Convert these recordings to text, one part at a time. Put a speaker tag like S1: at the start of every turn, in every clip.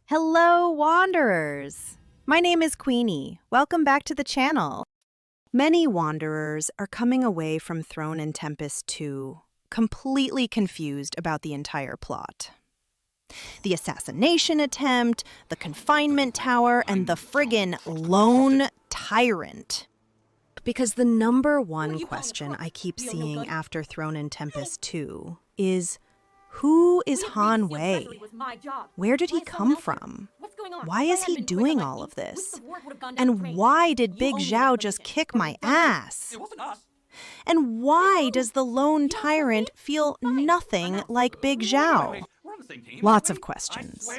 S1: Hello, Wanderers! My name is Queenie. Welcome back to the channel. Many Wanderers are coming away from Throne and Tempest 2 completely confused about the entire plot. The assassination attempt, the Confinement Tower, and the friggin' Lone Tyrant. Because the number one question I keep seeing after Throne and Tempest 2 is, who is Han Wei? Where did he come from? Why is he doing all of this? And why did Big Zhao just kick my ass? And why does the Lone Tyrant feel nothing like Big Zhao? Lots of questions.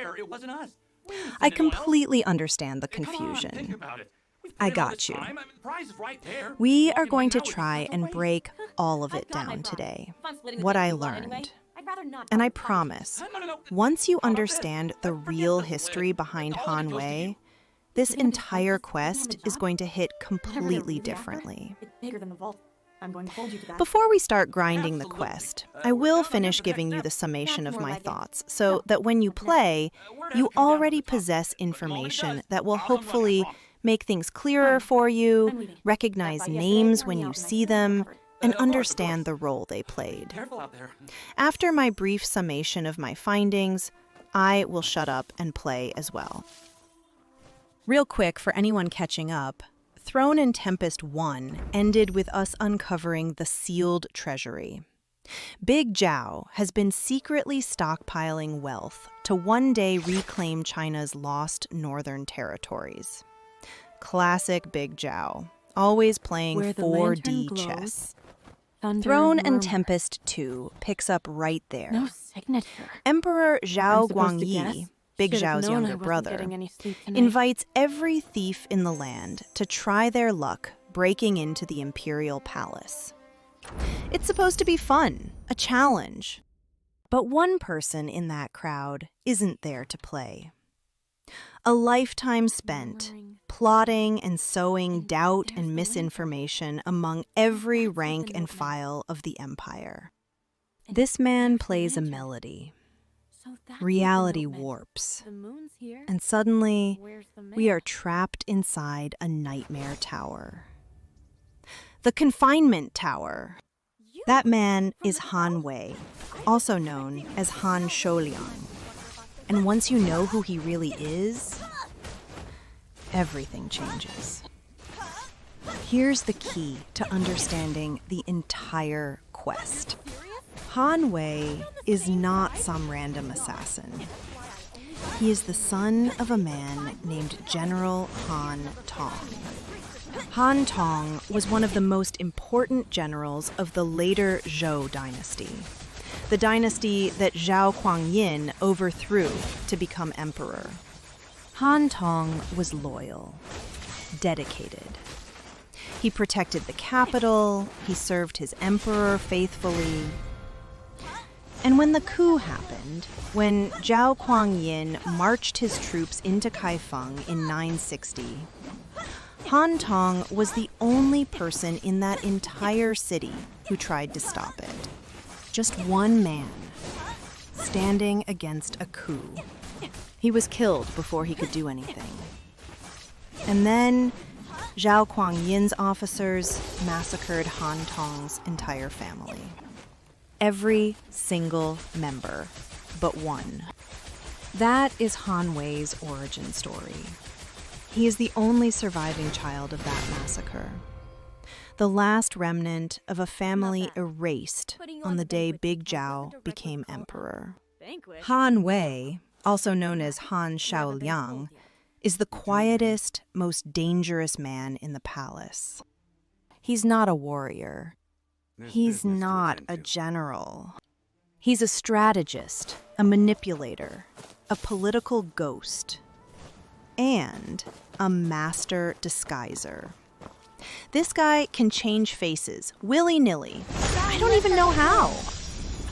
S1: I completely understand the confusion. I got you. We are going to try and break all of it down today. What I learned. And I promise, once you understand the real history behind Han Wei, this entire quest is going to hit completely differently. Before we start grinding the quest, I will finish giving you the summation of my thoughts so that when you play, you already possess information that will hopefully make things clearer for you, recognize names when you see them, and understand the role they played. After my brief summation of my findings, I will shut up and play as well. Real quick, for anyone catching up, Throne and Tempest 1 ended with us uncovering the sealed treasury. Big Zhao has been secretly stockpiling wealth to one day reclaim China's lost northern territories. Classic Big Zhao, always playing 4D chess. Throne and Tempest 2 picks up right there.
S2: No signature.
S1: Emperor Zhao Guangyi, Big Zhao's younger brother, invites every thief in the land to try their luck breaking into the imperial palace. It's supposed to be fun, a challenge. But one person in that crowd isn't there to play. A lifetime spent plotting and sowing doubt and misinformation among every rank and file of the empire. This man plays a melody. Reality warps. And suddenly, we are trapped inside a nightmare tower. The Confinement Tower. That man is Han Wei, also known as Han Shouliang. And once you know who he really is, everything changes. Here's the key to understanding the entire quest. Han Wei is not some random assassin. He is the son of a man named General Han Tong. Han Tong was one of the most important generals of the later Zhou dynasty, the dynasty that Zhao Guangyin overthrew to become emperor. Han Tong was loyal, dedicated. He protected the capital, he served his emperor faithfully. And when the coup happened, when Zhao Guangyin marched his troops into Kaifeng in 960, Han Tong was the only person in that entire city who tried to stop it. Just one man, standing against a coup. He was killed before he could do anything. And then, Zhao Guangyin's officers massacred Han Tong's entire family. Every single member, but one. That is Han Wei's origin story. He is the only surviving child of that massacre. The last remnant of a family erased on the day Big Zhao became emperor. Han Wei, also known as Han Shouliang, is the quietest, most dangerous man in the palace. He's not a warrior. He's not a general. He's a strategist, a manipulator, a political ghost, and a master disguiser. This guy can change faces willy-nilly. I don't even know how.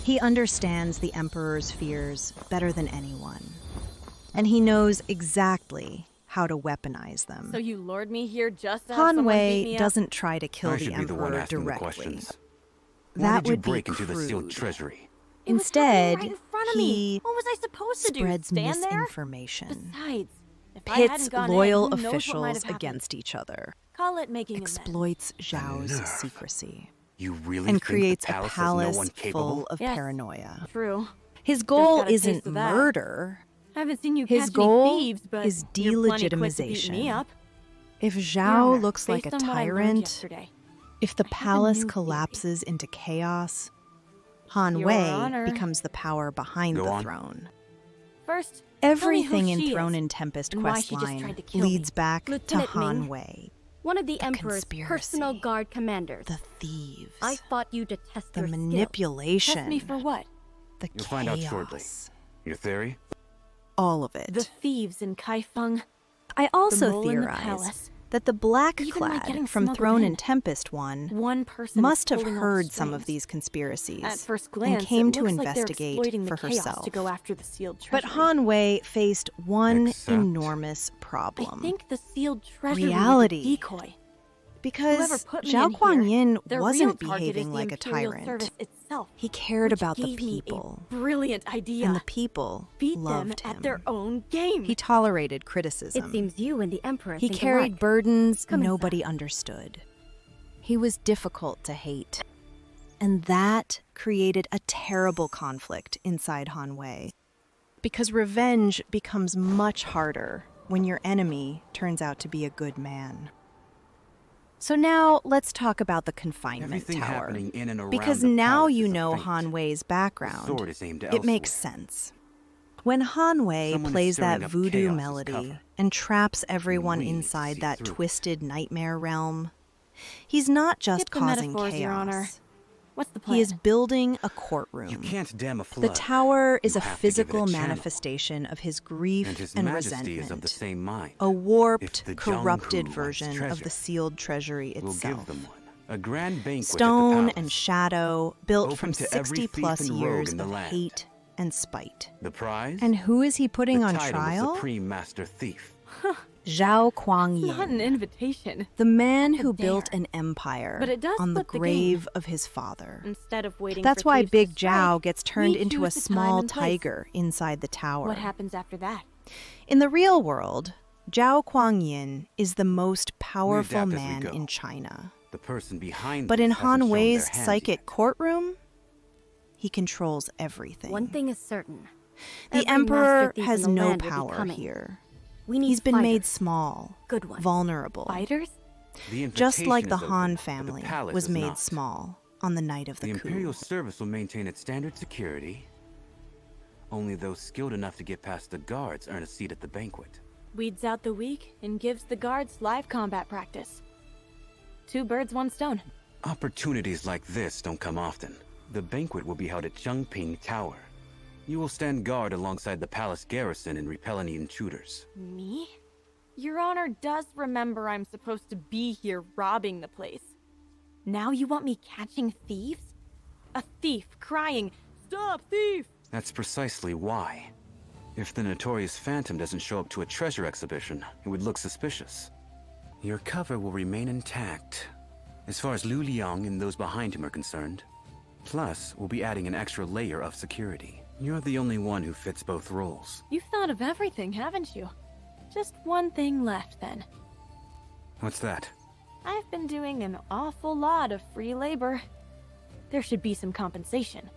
S1: He understands the Emperor's fears better than anyone. And he knows exactly how to weaponize them.
S2: So you lured me here just to have
S1: Han
S2: someone beat
S1: Wei
S2: me up?
S1: doesn't try to kill the Emperor directly. That would be
S3: into the sealed
S1: crude.
S3: treasury?
S1: Instead,
S2: front of me.
S1: He
S2: What was I supposed to do?
S1: spreads
S2: Stand there?
S1: misinformation,
S2: Besides, if I
S1: pits
S2: hadn't gone
S1: loyal
S2: in, who knows what might
S1: officials
S2: have happened.
S1: against each other,
S2: Call it making
S1: exploits Zhao's
S3: nerve.
S1: secrecy,
S3: You really
S1: and
S3: think
S1: creates
S3: the
S1: a
S3: palace has
S1: palace
S3: no one capable?
S1: full of
S2: Yes.
S1: paranoia.
S2: True.
S1: His goal
S2: got a taste
S1: isn't
S2: of that.
S1: murder.
S2: I haven't seen you
S1: His
S2: catch
S1: goal
S2: any thieves, but
S1: is
S2: you're plenty quick to beat me
S1: delegitimization.
S2: up.
S1: If
S2: Your
S1: Zhao
S2: Honor,
S1: looks like a
S2: based on what I learned
S1: tyrant,
S2: yesterday,
S1: if the
S2: I have a
S1: palace
S2: new theory.
S1: collapses into chaos, Han
S2: Your
S1: Wei
S2: Honor.
S1: becomes the power behind
S3: Go
S1: the
S3: on.
S1: throne.
S2: First,
S1: Everything
S2: tell me
S1: in
S2: who she
S1: Throne
S2: is
S1: and Tempest
S2: and why she just
S1: questline
S2: tried to kill
S1: leads
S2: me.
S1: back to
S4: Lieutenant
S1: Han
S4: Ming.
S1: Wei,
S4: One of the Emperor's
S1: conspiracy.
S4: personal guard commanders.
S1: the thieves,
S4: I thought you to test
S1: the
S4: your skills.
S1: manipulation,
S2: test me for what?
S1: the
S3: You'll
S1: chaos.
S3: find out shortly. Your theory?
S1: All of it.
S2: The thieves in Kaifeng.
S1: I also
S2: mole in the
S1: theorize
S2: palace.
S1: that the black
S2: Even my getting
S1: clad from
S2: smuggled
S1: Throne
S2: in.
S1: and Tempest one
S2: One person
S1: must
S2: is
S1: have
S2: pulling all
S1: heard
S2: the
S1: some of
S2: strings.
S1: these conspiracies
S2: At first glance,
S1: and came
S2: it
S1: to
S2: looks like they're
S1: investigate
S2: exploiting the
S1: for
S2: chaos
S1: herself.
S2: to go after the sealed
S1: But
S2: treasury.
S1: Han Wei faced one
S3: Except-
S1: enormous problem.
S2: I think the sealed treasury
S1: Reality.
S2: was a decoy.
S1: Because
S2: Whoever put me
S1: Zhao
S2: in
S1: Kuang-yin
S2: here, their
S1: wasn't
S2: real target
S1: behaving
S2: is
S1: like
S2: the
S1: a
S2: Imperial
S1: tyrant.
S2: Service itself,
S1: He cared
S2: which
S1: about the
S2: gave me a
S1: people,
S2: brilliant idea.
S1: and the people
S2: Beat
S1: loved
S2: them
S1: him.
S2: at their own game.
S1: He tolerated criticism.
S4: It seems you and the Emperor
S1: He
S4: think
S1: carried
S4: alike.
S1: burdens
S4: Come
S1: nobody understood. He was difficult to hate. And that created a terrible conflict inside Han Wei. Because revenge becomes much harder when your enemy turns out to be a good man. So now let's talk about the Confinement
S3: Everything
S1: Tower.
S3: happening in and around
S1: Because
S3: the
S1: now
S3: palace
S1: you
S3: is a
S1: know
S3: feint.
S1: Han Wei's background.
S3: The sword is aimed
S1: It makes
S3: elsewhere.
S1: sense. When Han Wei
S3: Someone is
S1: plays
S3: stirring
S1: that
S3: up
S1: voodoo
S3: chaos as
S1: melody
S3: cover.
S1: and traps everyone
S3: we need to
S1: inside
S3: see
S1: that
S3: through it.
S1: twisted nightmare realm, he's not just
S2: Skip the
S1: causing
S2: metaphors,
S1: chaos.
S2: Your Honor. What's the plan?
S1: He is building a courtroom.
S3: You can't dam a
S1: The
S3: flood.
S1: tower is
S3: You
S1: a
S3: have to give it
S1: physical
S3: a channel.
S1: manifestation of his grief
S3: And His
S1: and
S3: Majesty
S1: resentment.
S3: is of the same mind.
S1: A warped,
S3: If the
S1: corrupted
S3: Jiang Hu
S1: version
S3: wants
S1: of
S3: treasure,
S1: the sealed treasury
S3: We'll
S1: itself.
S3: give them one. A grand banquet
S1: Stone
S3: at the
S1: and
S3: palace.
S1: shadow, built
S3: Open
S1: from
S3: to every
S1: 60
S3: thief
S1: plus
S3: and rogue
S1: years
S3: in the
S1: of
S3: land.
S1: hate and spite.
S3: The prize?
S1: And who is he putting
S3: the
S1: on
S3: title
S1: trial?
S3: of Supreme Master Thief.
S1: Zhao
S2: not an
S1: Kuang-yin,
S2: invitation.
S1: the man who
S2: dare.
S1: built an empire
S2: But it does
S1: on the
S2: flip the
S1: grave
S2: game.
S1: of his father.
S2: Instead of waiting
S1: That's
S2: for
S1: why
S2: thieves
S1: Big
S2: to strike,
S1: Zhao gets turned
S2: we
S1: into a
S2: choose the time
S1: small
S2: and place.
S1: tiger inside the tower.
S2: What happens after that?
S1: In the real world, Zhao Kuang-yin is the most powerful
S3: adapt as we
S1: man
S3: go.
S1: in China.
S3: The person behind
S1: But
S3: this
S1: in
S3: hasn't
S1: Han
S3: shown
S1: Wei's
S3: their hands
S1: psychic
S3: yet.
S1: courtroom, he controls everything.
S4: One thing is certain.
S1: The
S4: Every
S1: Emperor
S4: master thief
S1: has
S4: in the
S1: no
S4: land will be
S1: power
S4: coming.
S1: here.
S4: We need
S1: He's been made
S4: fighters.
S1: small,
S4: Good ones.
S1: vulnerable,
S2: Fighters?
S3: The
S1: just like
S3: invitation
S1: the
S3: is open,
S1: Han
S3: but the
S1: family
S3: palace
S1: was
S3: is
S1: made
S3: not.
S1: small on the night of
S3: The
S1: the coup.
S3: Imperial Service will maintain its standard security. Only those skilled enough to get past the guards earn a seat at the banquet.
S2: Weeds out the weak and gives the guards live combat practice. Two birds, one stone.
S3: Opportunities like this don't come often. The banquet will be held at Confinement Tower. You will stand guard alongside the palace garrison and repel any intruders.
S2: Me? Your Honor does remember I'm supposed to be here robbing the place. Now you want me catching thieves? A thief crying, "Stop, thief!"
S3: That's precisely why. If the notorious Phantom doesn't show up to a treasure exhibition, it would look suspicious. Your cover will remain intact, as far as Shouliang and those behind him are concerned. Plus, we'll be adding an extra layer of security. You're the only one who fits both roles.
S2: You've thought of everything, haven't you? Just one thing left, then.
S3: What's that?
S2: I've been doing an awful lot of free labor. There should be some compensation.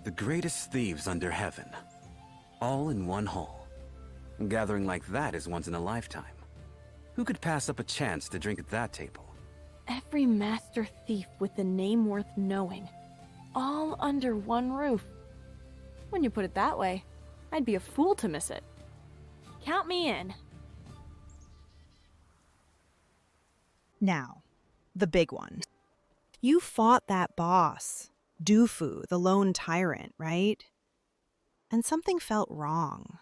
S3: The greatest thieves under heaven. All in one hole. A gathering like that is once in a lifetime. Who could pass up a chance to drink at that table?
S2: Every master thief with a name worth knowing. All under one roof. When you put it that way, I'd be a fool to miss it. Count me in.
S1: Now, the big one. You fought that boss, Dufu, the Lone Tyrant, right? And something felt wrong.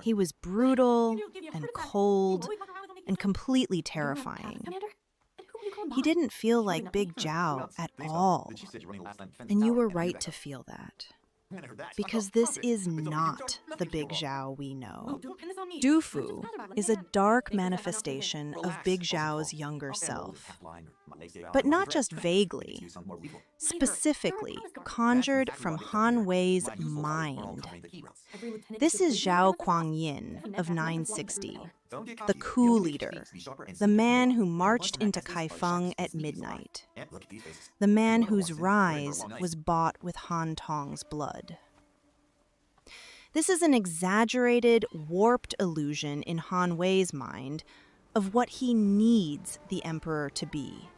S1: He was brutal and cold and completely terrifying. He didn't feel like Big Zhao at all. And you were right to feel that. Because this is not the Big Zhao we know. Dufu is a dark manifestation of Big Zhao's younger self. But not just vaguely, specifically conjured from Han Wei's mind. This is Zhao Kuangyin of 960, the coup leader, the man who marched into Kaifeng at midnight, the man whose rise was bought with Han Tong's blood. This is an exaggerated, warped illusion in Han Wei's mind of what he needs the emperor to be.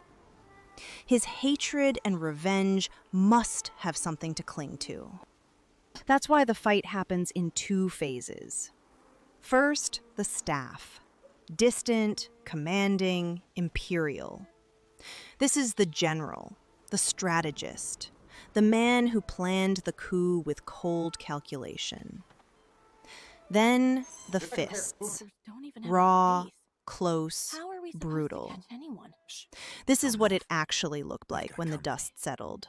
S1: His hatred and revenge must have something to cling to. That's why the fight happens in two phases. First, the staff. Distant, commanding, imperial. This is the general, the strategist, the man who planned the coup with cold calculation. Then the fists, raw, close, brutal. This is what it actually looked like when the dust settled.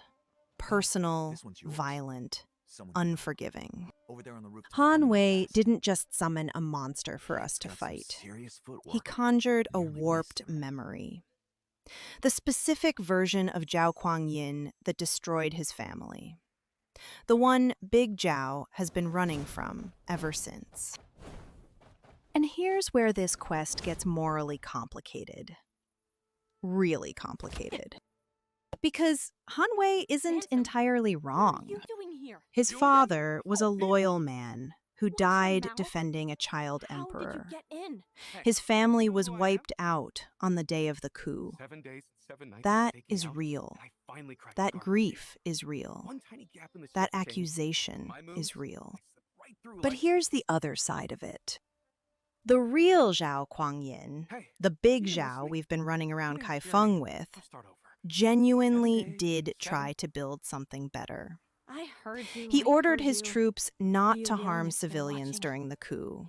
S1: Personal, violent, unforgiving. Han Wei didn't just summon a monster for us to fight. He conjured a warped memory. The specific version of Zhao Kuangyin that destroyed his family. The one Big Zhao has been running from ever since. And here's where this quest gets morally complicated. Really complicated. Because Han Wei isn't entirely wrong. His father was a loyal man who died defending a child emperor. His family was wiped out on the day of the coup. That is real. That grief is real. That accusation is real. But here's the other side of it. The real Zhao Kuangyin, the Big Zhao we've been running around Kaifeng with, genuinely did try to build something better. He ordered his troops not to harm civilians during the coup.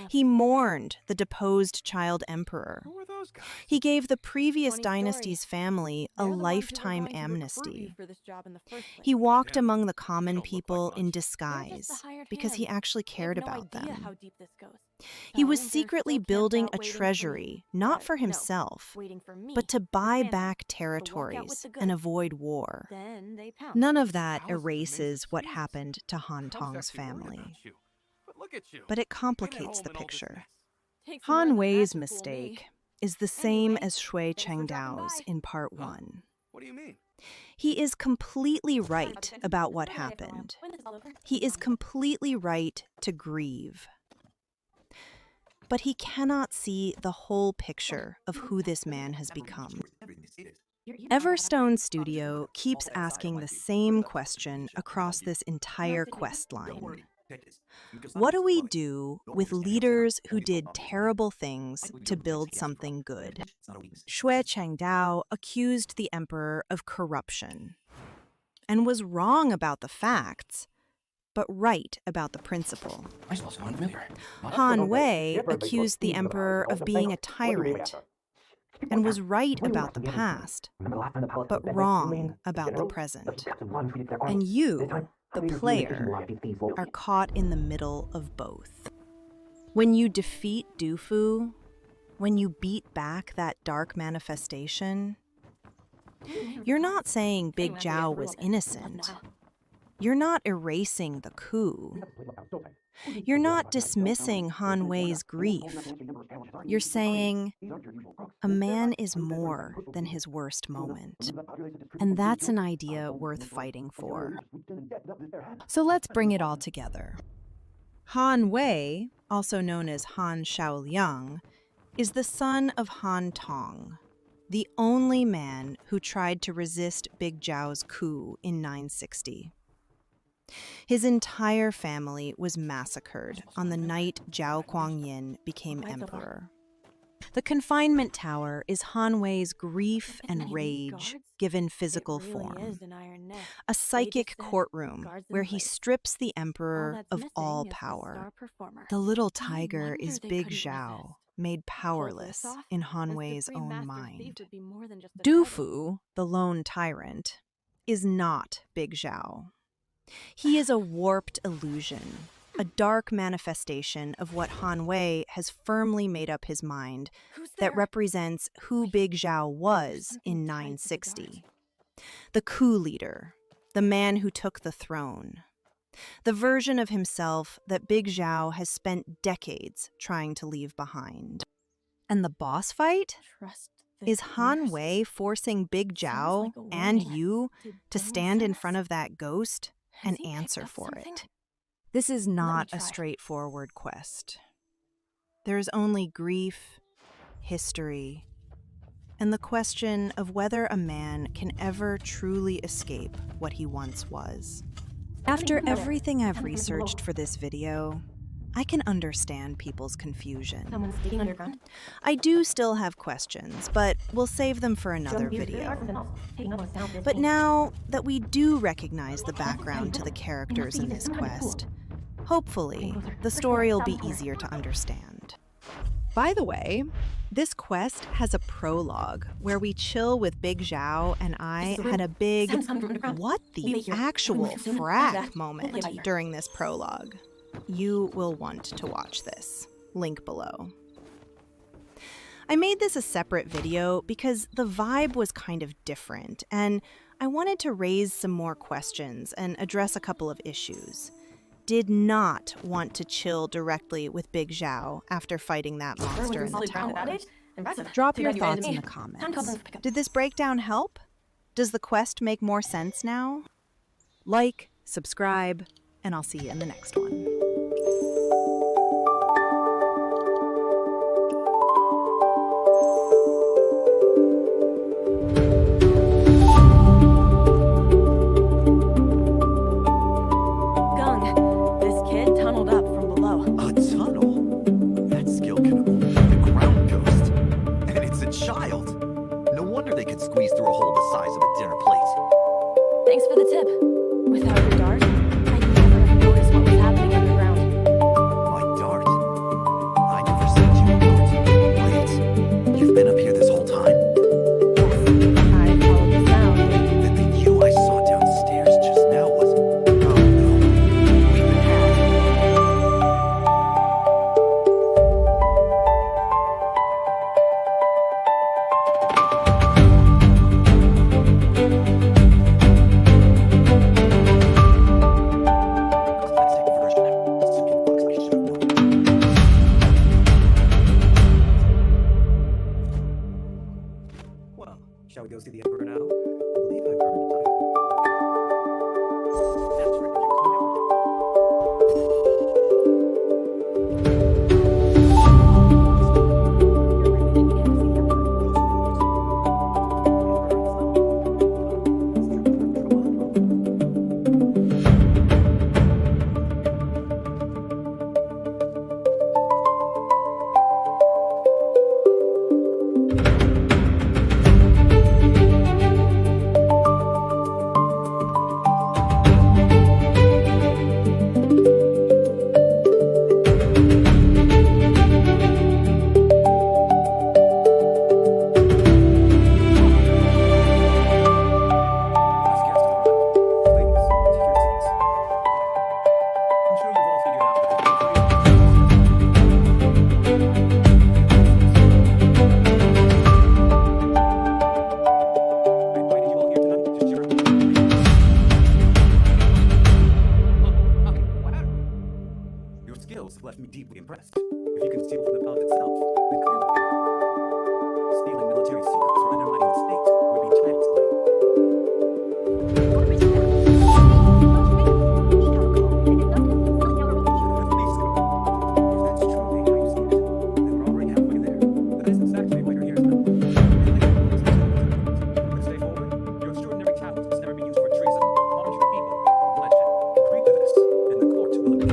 S1: He mourned the deposed child emperor. He gave the previous dynasty's family a lifetime amnesty. He walked among the common people in disguise because he actually cared about them. He was secretly building a treasury, not for himself, but to buy back territories and avoid war. None of that erases what happened to Han Tong's family. But it complicates the picture. Han Wei's mistake is the same as Shui Chengdao's in part 1.
S3: What do you mean?
S1: He is completely right about what happened. He is completely right to grieve. But he cannot see the whole picture of who this man has become. Everstone Studio keeps asking the same question across this entire quest line. What do we do with leaders who did terrible things to build something good? Shui Chengdao accused the emperor of corruption and was wrong about the facts, but right about the principle. Han Wei accused the emperor of being a tyrant and was right about the past, but wrong about the present. And you, the player, are caught in the middle of both. When you defeat Dufu, when you beat back that dark manifestation, you're not saying Big Zhao was innocent. You're not erasing the coup. You're not dismissing Han Wei's grief. You're saying a man is more than his worst moment. And that's an idea worth fighting for. So let's bring it all together. Han Wei, also known as Han Shouliang, is the son of Han Tong, the only man who tried to resist Big Zhao's coup in 960. His entire family was massacred on the night Zhao Kuangyin became emperor. The Confinement Tower is Han Wei's grief and rage given physical form. A psychic courtroom where he strips the emperor of all power. The little tiger is Big Zhao, made powerless in Han Wei's own mind. Dufu, the Lone Tyrant, is not Big Zhao. He is a warped illusion, a dark manifestation of what Han Wei has firmly made up his mind that represents who Big Zhao was in 960. The coup leader, the man who took the throne. The version of himself that Big Zhao has spent decades trying to leave behind. And the boss fight? Is Han Wei forcing Big Zhao and you to stand in front of that ghost and answer for it? This is not a straightforward quest. There is only grief, history, and the question of whether a man can ever truly escape what he once was. After everything I've researched for this video, I can understand people's confusion.
S2: Someone's digging underground.
S1: I do still have questions, but we'll save them for another video. But now that we do recognize the background to the characters in this quest, hopefully the story will be easier to understand. By the way, this quest has a prologue where we chill with Big Zhao and I had a big what the actual frack moment during this prologue. You will want to watch this. Link below. I made this a separate video because the vibe was kind of different and I wanted to raise some more questions and address a couple of issues. Did not want to chill directly with Big Zhao after fighting that monster in the tower. Drop your thoughts in the comments. Did this breakdown help? Does the quest make more sense now? Like, subscribe, and I'll see you in the next one.
S2: Thanks for the tip. Without your dart, I'd never have noticed what was happening underground.
S5: My dart? I never sent you a dart. Wait, you've been up here this whole time?
S2: Yes, I followed the sound.
S5: Then the you I saw downstairs just now was... Oh no. We've been hacked.
S6: Well, shall we go see the Emperor now? I believe I've earned the title. That's right. Left me deeply impressed. If you can steal from the palace itself, then clearly stealing military secrets or undermining the state would be child's play. If that's truly how you see it, then we're already halfway there. That is exactly what you're here to know. But stay forward. Your extraordinary talent has never been used for treason, harm to the people, or bloodshed. Agree to this, and the court will approve.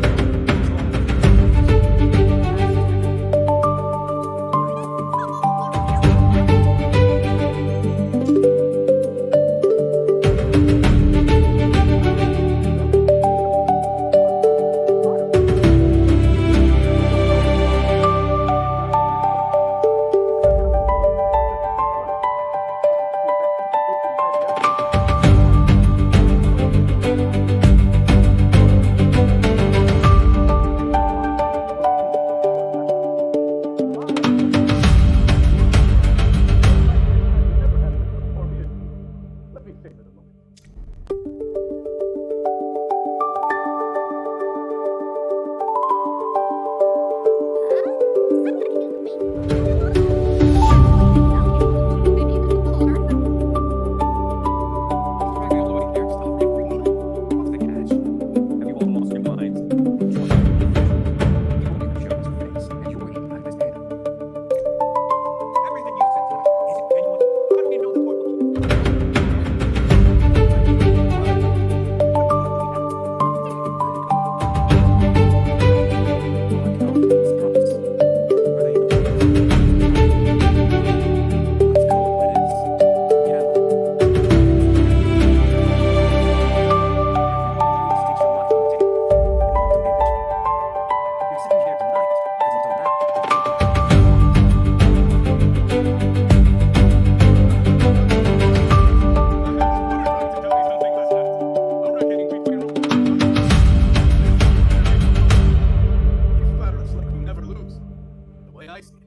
S6: way I see it,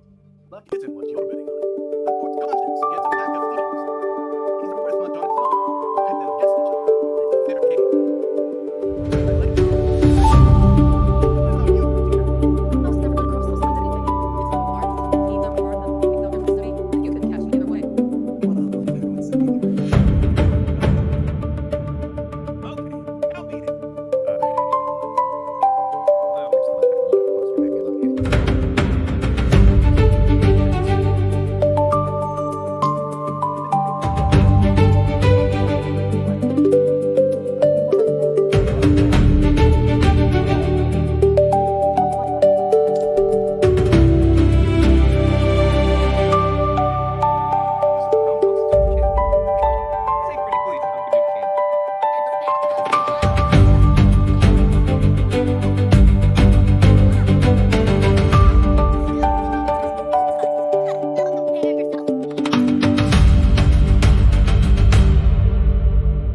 S6: luck isn't what you're betting on. The court's conscience gets a pack of thieves. These are worth much on its own. Pit them against each other. It's a fair game. I'd like to. What about you, dear?
S2: Most never gonna cross those lines anyway. It's so hard. Keep them hard enough to pick up the custody. You could catch me either way.
S6: Okay, I'll beat it. Say pretty please, I'll give you candy.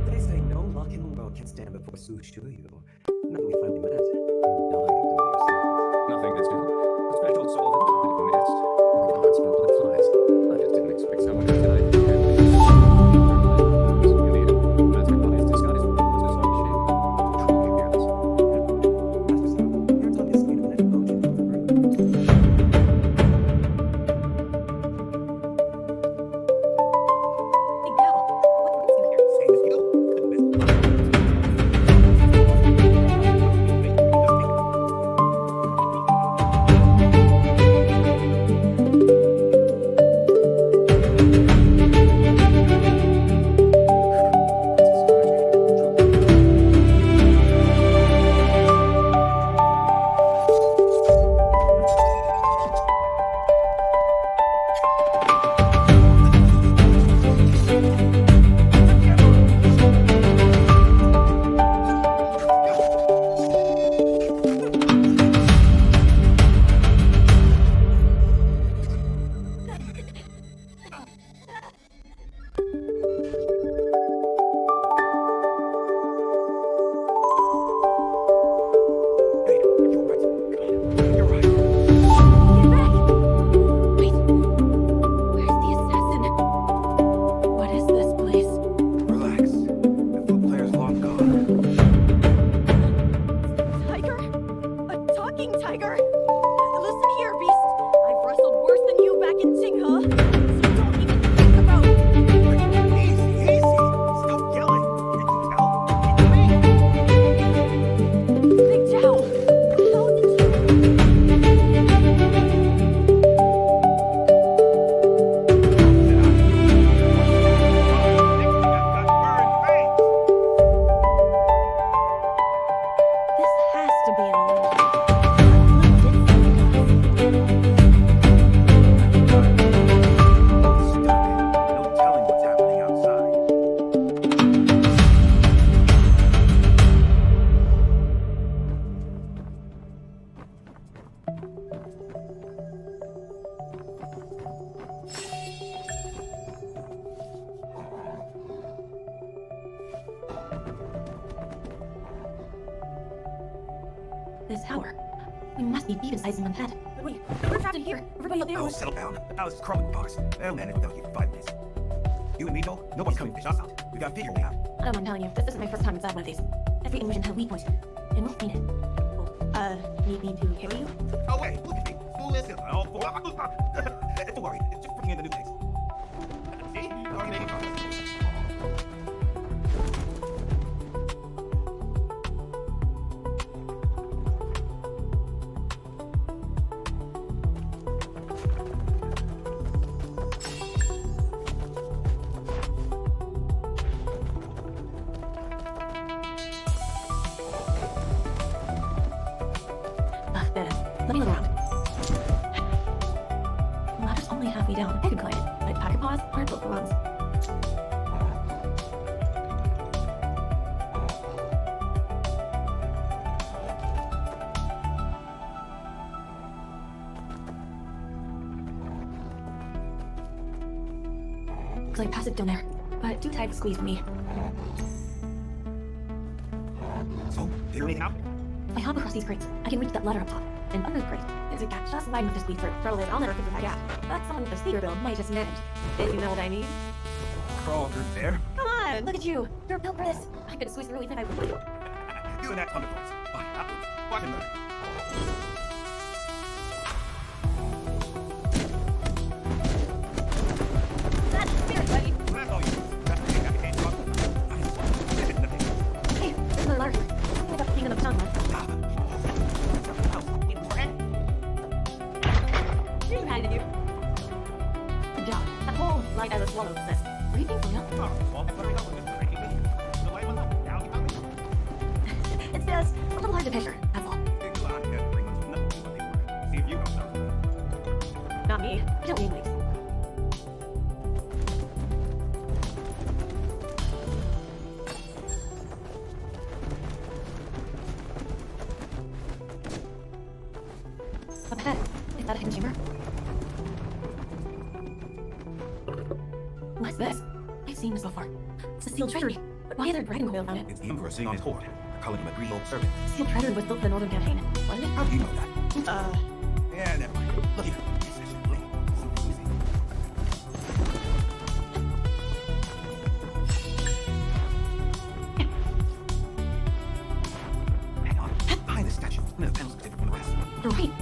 S5: They say no luck in the world can stand before Su Shuyu. Now that we finally met, I'm dying to know your secrets.
S6: Nothing is new. The special solvent that we missed. God's blood flies. I just didn't expect someone to die. Indeed, Master Body's disguise was his own shape. Truly fearless.
S5: Master Su, your tongue is made of an emotion of the bird.
S2: Big Zhao, what brings you here?
S6: Same as you. Couldn't miss. Hey, you're right. You're right.
S2: Get back! Wait. Where's the assassin? What is this place?
S6: Relax. The flute player's long gone.
S2: Tiger? A talking tiger? Listen here, beast. I've wrestled worse than you back in Jinghe. So don't even think about.
S6: Easy, easy. Stop yelling. Can't you tell? It's me.
S2: Big Zhao, how did you? This has to be an illusion.
S6: No telling what's happening outside.
S2: This tower. We must be deep inside someone's head. But wait, we're trapped in here. Everybody out there
S6: Oh,
S2: was...
S6: settle down. The palace is crawling apart. They'll manage without you 5 minutes. You and me, Joel, nobody's coming to fish us out. We got to figure it out.
S2: I don't mind telling you, this isn't my first time inside one of these. Every illusion has a weak point, and we'll find it. Well, need me to carry you?
S6: Oh, wait, look at me. Clueless and all four. Don't worry, it's just bringing in the new things. See? Already making progress.
S2: There. Let me look around. The ladder's only halfway down. I could climb it, but pocket paws aren't built for lungs. Looks like passive down there, but too tight to squeeze me.
S6: So, figure anything out?
S2: If I hop across these crates, I can reach that ladder up top. And under the crate,
S7: to catch us wide enough to speed through. Trouble is, I'll never fit through that gap. But someone with a sneaker build might just manage. If you know what I mean.
S6: Crawl through there.
S7: Come on, look at you. You're built for this. I could squeeze through even if I would.
S6: You and that thunder force. Fine, upwards. Watch and learn.
S7: That's spirit, buddy.
S6: That's all you do. That's the thing I can't talk about.
S7: Hey, there's another ladder here. What about being on the tongue, man? You're mad at you. Good job. That whole light as a swallow says. What do you think, Sonia? It's just a little hard to picture, that's all. Not me. I don't need wings. Up ahead. Is that a hidden chamber? What's this? I've seen this before. It's a sealed treasury. But why are there dragon coils on it?
S6: It's the Emperor sitting on his hoard. They're calling him a greedy old servant.
S7: Sealed treasury was built for the Northern Campaign, wasn't it?
S6: How do you know that? Yeah, never mind. Look here. Hang on. Behind the statue. One of the panels looks different from the rest.
S7: You're right.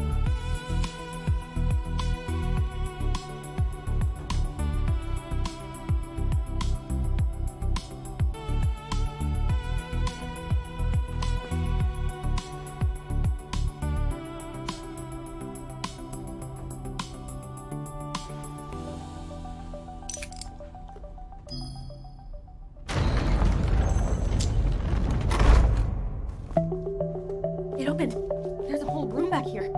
S7: It opened. There's a whole room back here.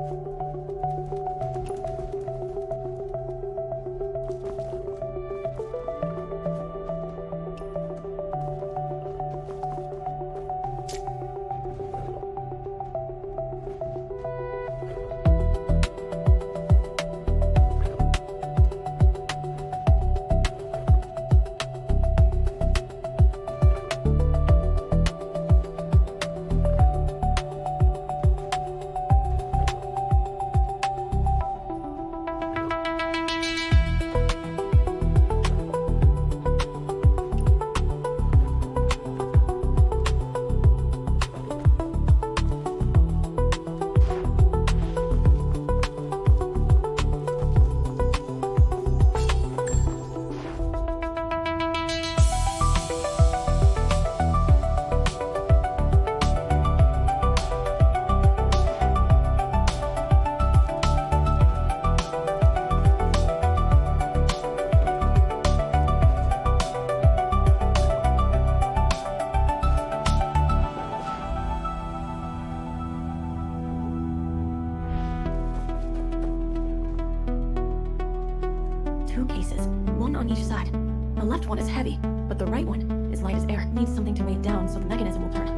S7: Two cases, one on each side. The left one is heavy, but the right one is light as air. Needs something to weigh it down so the mechanism will turn.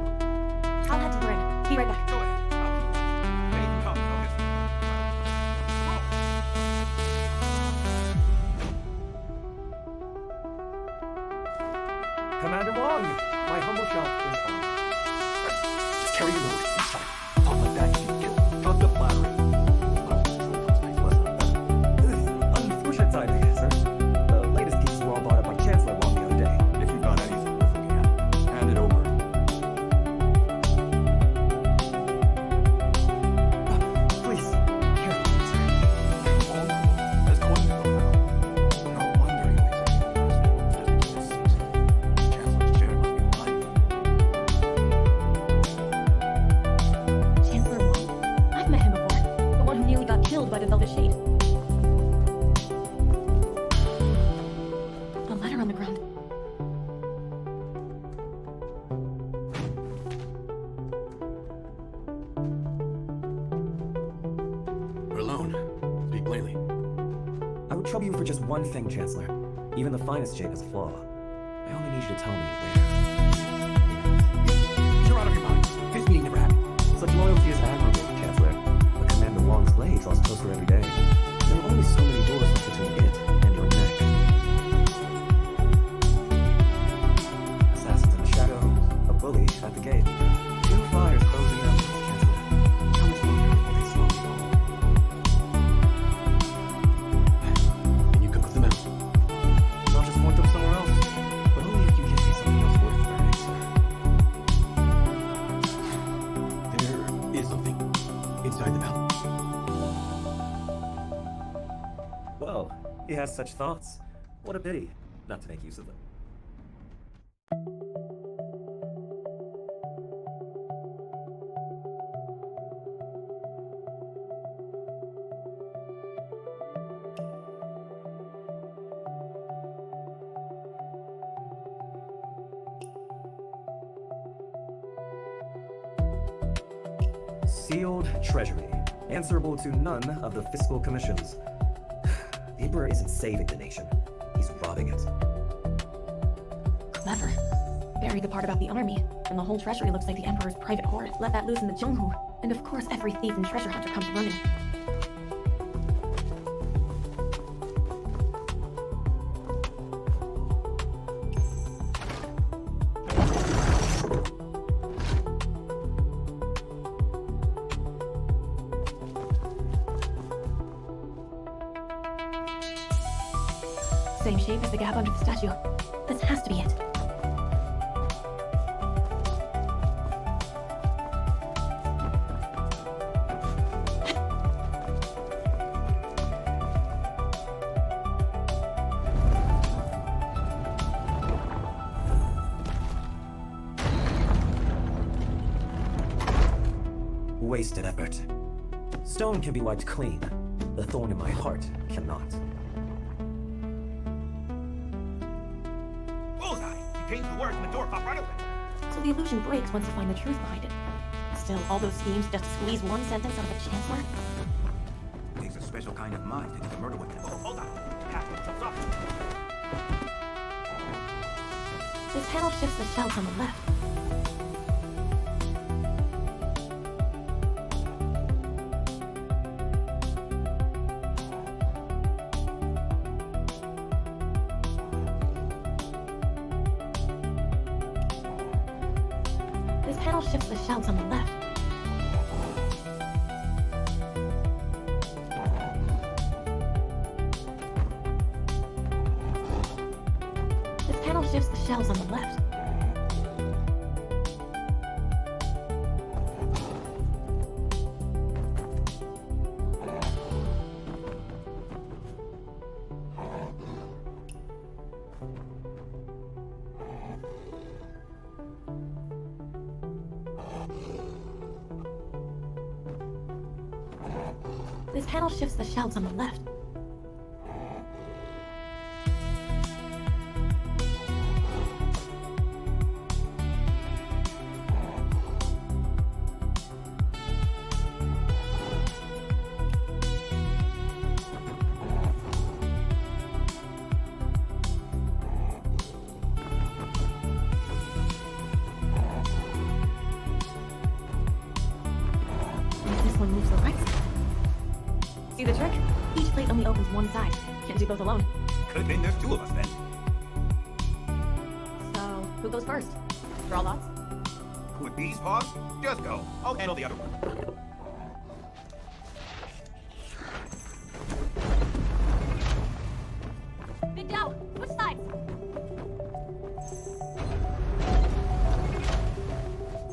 S7: I'll head deeper in. Be right back.
S6: Go ahead. I'll keep it. Anything comes, I'll just...
S5: Commander Wang, my humble shop is on.
S6: Just carry your load. It's fine. Talk like that, you get killed. Talk the flattery.
S5: Unfortunate timing, sir. The latest pieces were all bought up by Chancellor Wang the other day.
S6: If you've got anything worth looking at, hand it over.
S5: Please, careful, sir.
S6: All cool. As coins go around. No wonder he thinks anything lasts for just this season. Chancellor's chair must be lying.
S7: Chancellor Wang? I've met him before. The one who nearly got killed by the Velvet Shade. A letter on the ground.
S6: We're alone. Speak plainly.
S5: I would trouble you for just one thing, Chancellor. Even the finest jade has a flaw. I only need you to tell me where.
S6: You're out of your mind. This meeting never happened.
S5: Such loyalty is admirable, Chancellor. But Commander Wang's blade draws closer every day. There are only so many doors left between it and your neck. Assassins in the shadows, a bully at the gate. Two fires closing in, Chancellor. How much longer before they slowly fall? He has such thoughts. What a pity not to make use of them. Sealed treasury, answerable to none of the fiscal commissions. The Emperor isn't saving the nation, he's robbing it.
S7: Clever. Bury the part about the army, and the whole treasury looks like the Emperor's private hoard. Let that loose in the Zhonghu, and of course every thief and treasure hunter comes running. Same shape as the gap under the statue. This has to be it.
S5: Wasted effort. Stone can be wiped clean. The thorn in my heart cannot.
S6: Bullseye! You changed the words and the door popped right open.
S7: So the illusion breaks once you find the truth behind it. Still, all those schemes just to squeeze one sentence out of a chancellor?
S6: Takes a special kind of mind to get a murder weapon. Oh, hold on. Yeah, something's off.
S7: This panel shifts the shelves on the left. This panel shifts the shelves on the left. This panel shifts the shelves on the left. This panel shifts the shelves on the left. And this one moves the right side. See the trick? Each plate only opens one side. Can't do both alone.
S6: Could mean there's two of us then.
S7: So, who goes first? Draw lots?
S6: With these paws, just go. I'll handle the other one.
S7: Big Zhao, which side?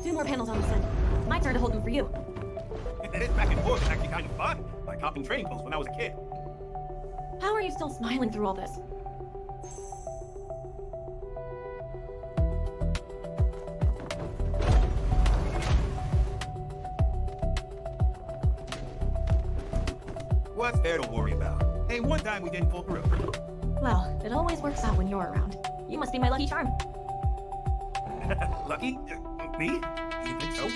S7: Two more panels on this end. My turn to hold them for you.
S6: This back and forth is actually kind of fun. I copped in training clothes when I was a kid.
S7: How are you still smiling through all this?
S6: What's there to worry about? Hey, one time we didn't pull through.
S7: Well, it always works out when you're around. You must be my lucky charm.
S6: Lucky? Me? You think so?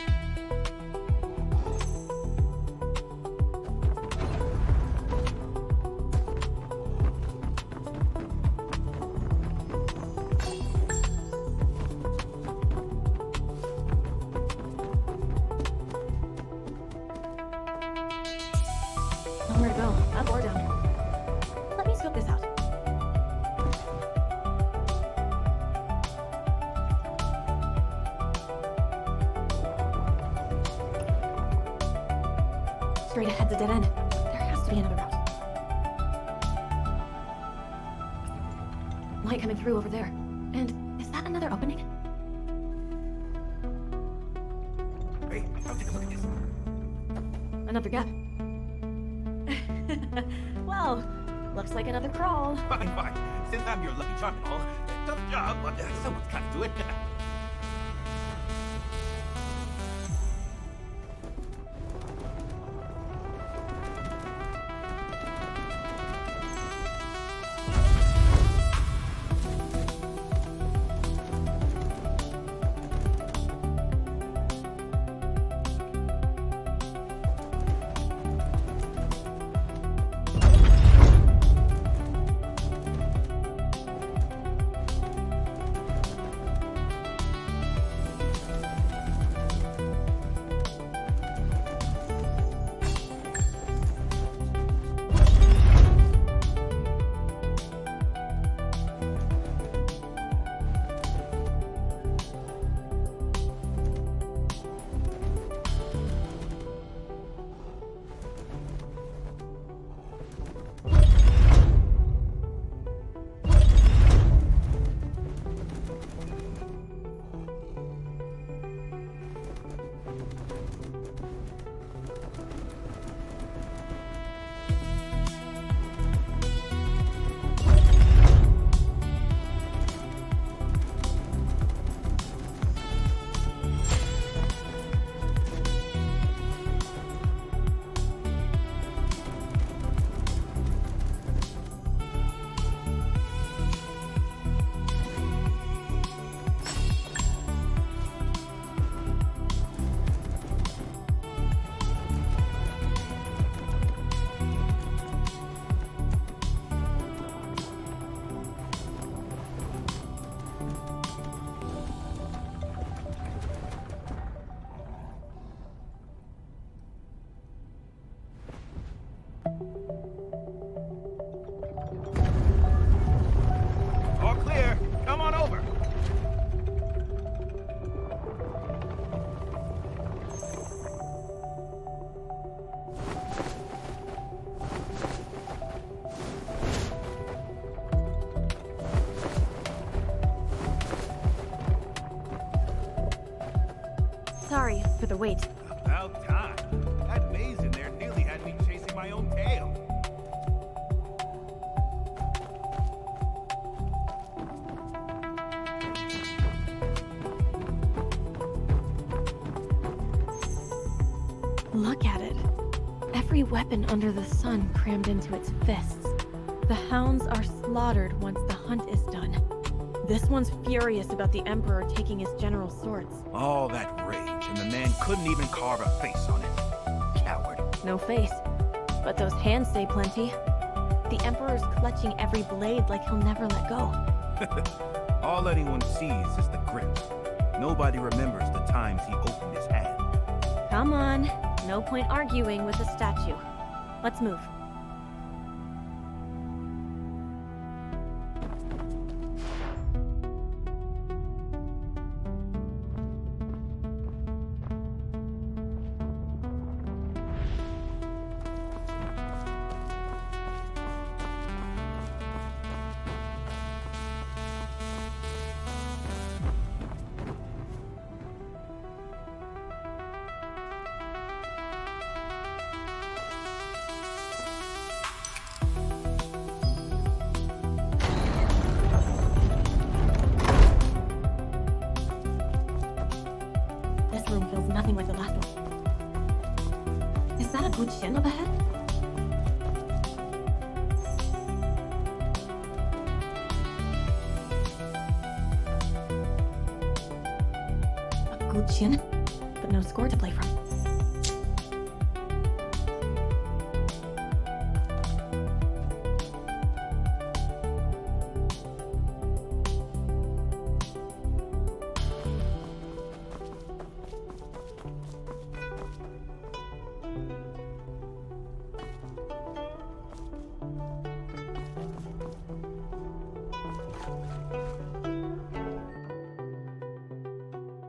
S7: Nowhere to go, up or down. Let me scope this out. Straight ahead's a dead end. There has to be another route. Light coming through over there. And is that another opening?
S6: Hey, come take a look at this.
S7: Another gap. Well, Looks like another crawl.
S6: Fine. Since I'm your lucky charm and all, tough job, but someone's got to do it. All clear. Come on over.
S7: Sorry for the wait.
S6: About time. That maze in there nearly had me chasing my own tail.
S7: Look at it. Every weapon under the sun crammed into its fists. The hounds are slaughtered once the hunt is done. This one's furious about the Emperor taking his general's swords.
S6: All that rage, and the man couldn't even carve a face on it. Coward.
S7: No face, but those hands say plenty. The Emperor's clutching every blade like he'll never let go.
S6: All anyone sees is the grip. Nobody remembers the times he opened his hand.
S7: Come on, no point arguing with a statue. Let's move. This room feels nothing like the last one. Is that a good shin up ahead? A good shin, but no score to play from.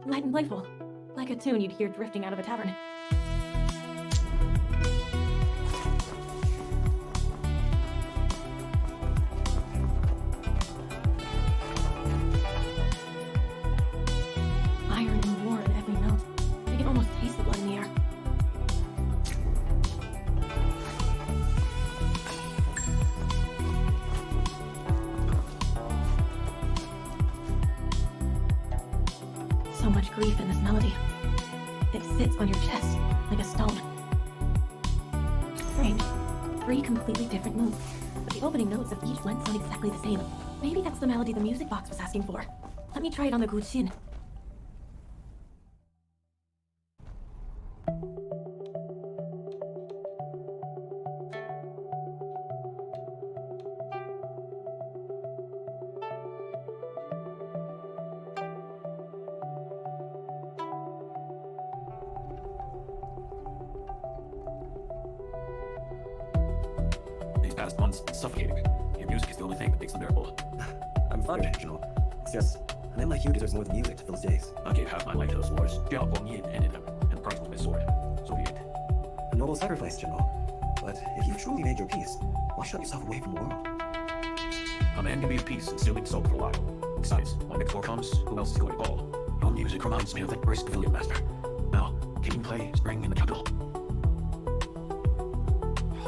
S7: Light and playful, like a tune you'd hear drifting out of a tavern. Iron and war in every note. I can almost taste the blood in the air. grief in this melody. It sits on your chest, like a stone. Strange. 3 completely different moods, but the opening notes of each one sound exactly the same. Maybe that's the melody the music box was asking for. Let me try it on the guqin.
S8: These past months, it's suffocating. Your music is the only thing that makes them bearable.
S5: I'm flattered, General. It's just, a man like you deserves more than music to fill his days.
S8: I gave half my life to those wars. Zhao Wang ended them, and the price was my sword. So be it.
S5: A noble sacrifice, General. But if you truly made your peace, why shut yourself away from the world?
S8: A man can be at peace and still be sold for a while. Besides, when next war comes, who else is going to call? Your music reminds me of that brisk pavilion master. Now, can you play Spring in the Capital?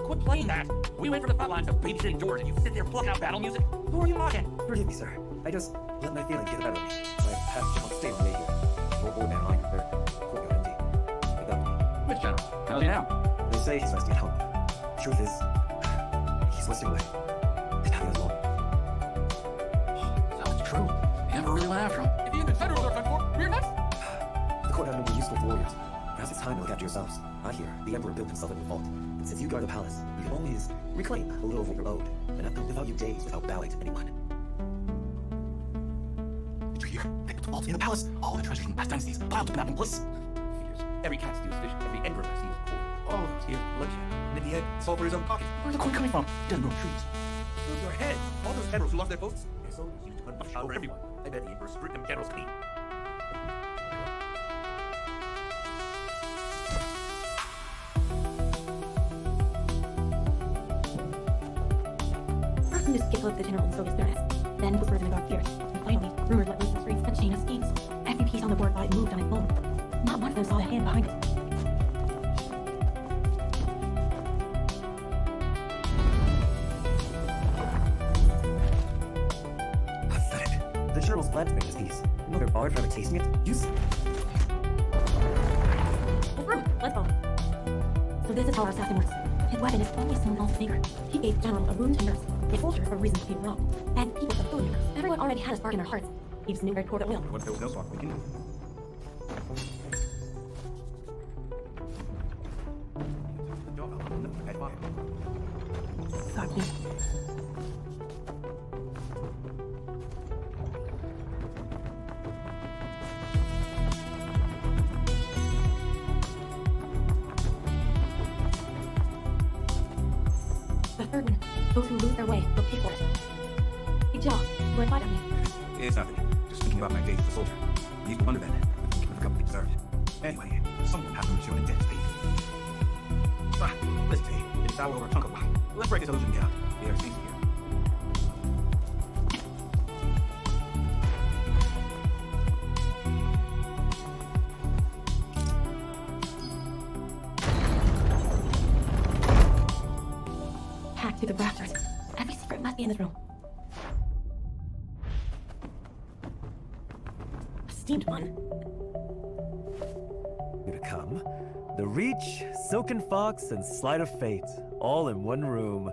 S9: Quit playing that! We wait for the front lines of babysitting George and you sit there plucking out battle music? Who are you mocking?
S5: Forgive me, sir. I just let my feelings get the better of me. So I have to stay on the way here. No old man lying there, courtyard empty. Without me.
S9: Which general? How's he now?
S5: They say he's resting at home. Truth is, he's wasting away. He's having us alone.
S9: So it's true. You never really went after him. If he and the generals are done for, we're next!
S5: The court have no more useful for warriors. Perhaps it's time to look after yourselves. I hear the Emperor built himself in the vault. And since you guard the palace, you can always reclaim a little of what you're owed. And have to live out your days without bowing to anyone.
S9: Did you hear? They built a vault in the palace. All the treasures from past dynasties piled up in that bliss. Fears. Every cat steals fish. Every emperor steals a cord. All those years of bloodshed. And in the end, it's all for his own pocket. Where's the cord coming from? It doesn't grow trees. Those are heads. All those generals who lost their votes. Their souls used to punish over everyone. I bet the emperor stripped them generals clean.
S7: First, we escape of the general and Soviet spirits. Then, whispers in the dark years. And finally, rumors let loose in the streets a chain of schemes. Every piece on the board by moved on its own. Not one of them saw a hand behind it.
S5: Pathetic. The generals planned to make this piece. You know they're barred from ever tasting it? Use it.
S7: Let's go. So this is how our assassin works. His weapon is always someone else's neighbor. He gave General a wound to nurse, a soldier for reasons to be wrong, and people for food. Everyone already had a spark in their hearts. He just knew where to pour the oil.
S5: Once there was no spark, we can do.
S7: Got me. The third one. Those who lose their way will pay for it. Big Zhao, you were fight on me.
S6: It's nothing. Just thinking about my days as a soldier. These undermen. I think I've got what they deserved. Anyway, someone has to ensure the debt is paid. Listen, it's our over a chunk of life. Let's break this illusion down. The air seems here.
S7: Hacked through the rafters. Every secret must be in this room. A steamed one.
S10: To come. The Reach, Silken Fox, and Sleight of Fate, all in one room.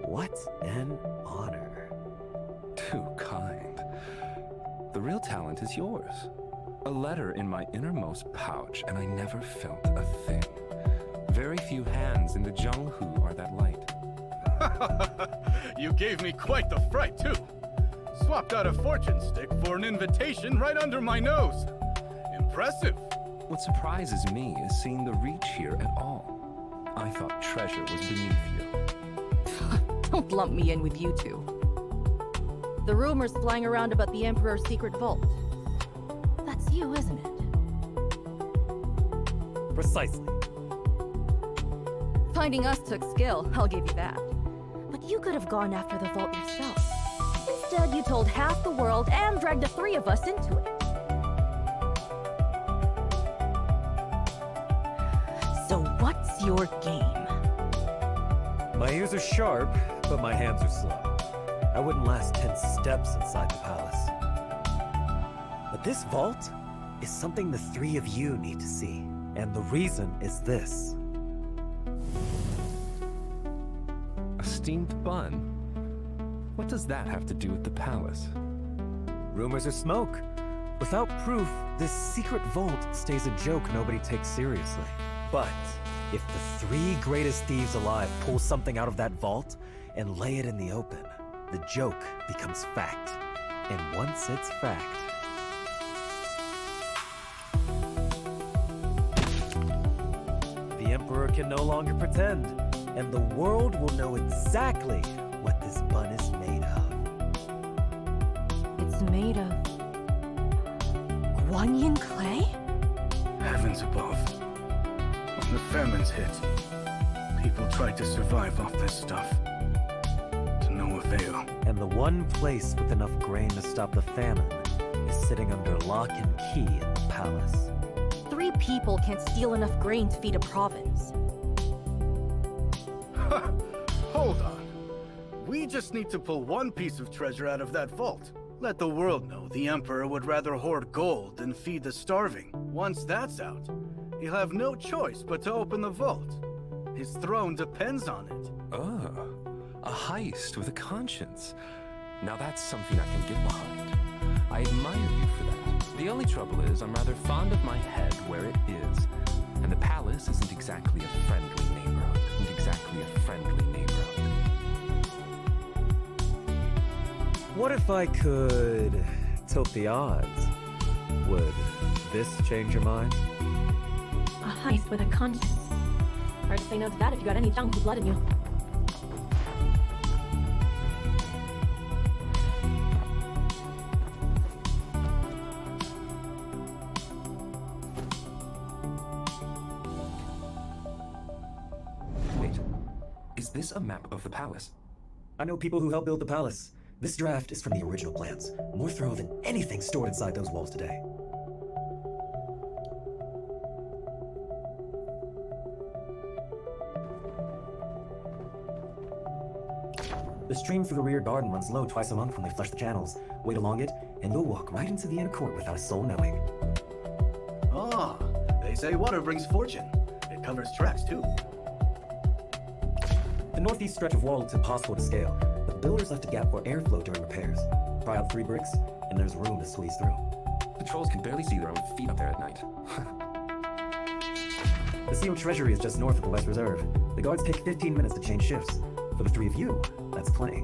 S10: What an honor.
S11: Too kind. The real talent is yours. A letter in my innermost pouch, and I never felt a thing. Very few hands in the Zhonghu are that light.
S6: You gave me quite the fright, too. Swapped out a fortune stick for an invitation right under my nose. Impressive.
S11: What surprises me is seeing the Reach here at all. I thought treasure was beneath you.
S12: Don't lump me in with you two. The rumors flying around about the Emperor's secret vault. That's you, isn't it?
S10: Precisely.
S12: Finding us took skill, I'll give you that. But you could have gone after the vault yourself. Instead, you told half the world and dragged the 3 of us into it. So what's your game?
S10: My ears are sharp, but my hands are slow. I wouldn't last 10 steps inside the palace. But this vault? is something the three of you need to see. And the reason is this.
S11: A steamed bun? What does that have to do with the palace?
S10: Rumors are smoke. Without proof, this secret vault stays a joke nobody takes seriously. But if the three greatest thieves alive pull something out of that vault and lay it in the open, the joke becomes fact. And once it's fact... the Emperor can no longer pretend, and the world will know exactly what this bun is made of.
S7: It's made of Guanyin clay?
S6: Heavens above. When the famines hit, people tried to survive off this stuff. To no avail.
S10: And the one place with enough grain to stop the famine is sitting under lock and key in the palace.
S12: 3 people can't steal enough grain to feed a province.
S6: Hold on. We just need to pull one piece of treasure out of that vault. Let the world know the Emperor would rather hoard gold than feed the starving. Once that's out, he'll have no choice but to open the vault. His throne depends on it.
S11: Oh, a heist with a conscience. Now that's something I can get behind. I admire you for that. The only trouble is I'm rather fond of my head where it is. And the palace isn't exactly a friendly neighborhood. Isn't exactly a friendly neighborhood.
S10: What if I could tilt the odds? Would this change your mind?
S7: A heist with a conscience. Hard to say no to that if you got any Jianghu blood in you.
S8: Wait, is this a map of the palace?
S5: I know people who helped build the palace. This draft is from the original plans. More thorough than anything stored inside those walls today. The stream through the rear garden runs low twice a month when they flush the channels. Wait along it, and you'll walk right into the inner court without a soul knowing.
S6: Ah, they say water brings fortune. It covers tracks too.
S5: The northeast stretch of wall looks impossible to scale. The builders left a gap for airflow during repairs. Pry out 3 bricks, and there's room to squeeze through.
S8: Patrols can barely see their own feet up there at night.
S5: The sealed treasury is just north of the West Reserve. The guards take 15 minutes to change shifts. For the 3 of you, that's plenty.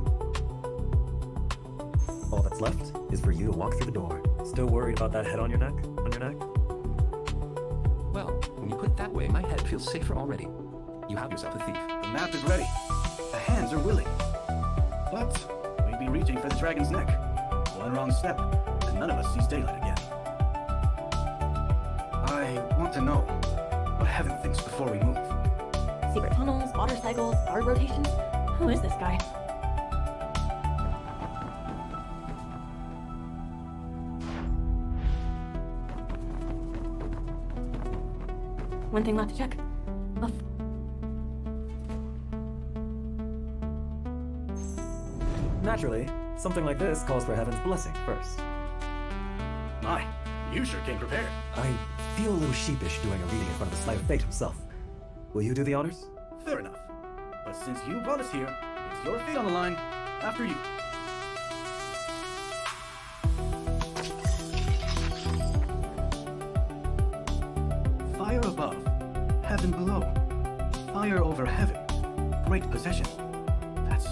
S5: All that's left is for you to walk through the door.
S10: Still worried about that head on your neck?
S8: Well, when you put it that way, my head feels safer already. You have yourself a thief.
S6: The map is ready. The hands are willing. But we'd be reaching for the dragon's neck. One wrong step, and none of us sees daylight again. I want to know what Heaven thinks before we move.
S7: Secret tunnels, water cycles, guard rotations. Who is this guy? One thing left to check.
S5: Naturally, something like this calls for Heaven's blessing first.
S6: My, you sure came prepared.
S5: I feel a little sheepish doing a reading in front of the Slight of Fate himself. Will you do the honors?
S6: Fair enough. But since you brought us here, it's your fate on the line. After you. Fire above, heaven below. Fire over heaven. Great possession. That's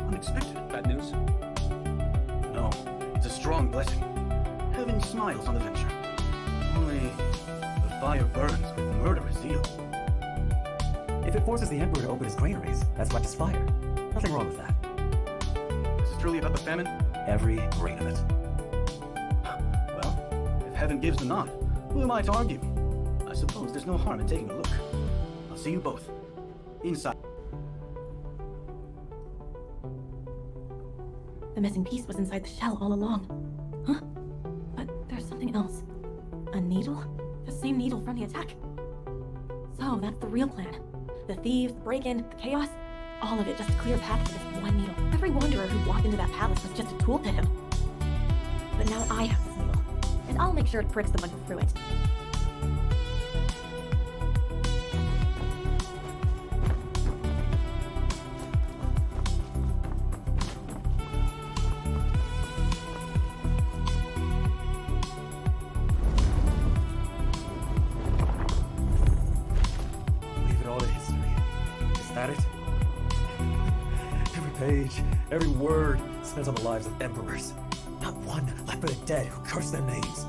S6: unexpected.
S8: Bad news?
S6: No, it's a strong blessing. Heaven smiles on the venture. Only the fire burns with murderous zeal.
S5: If it forces the Emperor to open his granaries, that's much as fire. Nothing wrong with that.
S6: This is truly about the famine?
S5: Every grain of it.
S6: Well, if heaven gives the nod, who am I to argue? I suppose there's no harm in taking a look. I'll see you both. Inside.
S7: The missing piece was inside the shell all along. Huh? But there's something else. A needle? The same needle from the attack. So that's the real plan. The thieves, the break-in, the chaos, all of it just a clear path to this one needle. Every wanderer who walked into that palace was just a tool to him. But now I have this needle, and I'll make sure it pricks the one who threw it.
S10: Leave it all to history. Is that it? Every page, every word spent on the lives of emperors. Not one left for the dead who cursed their names.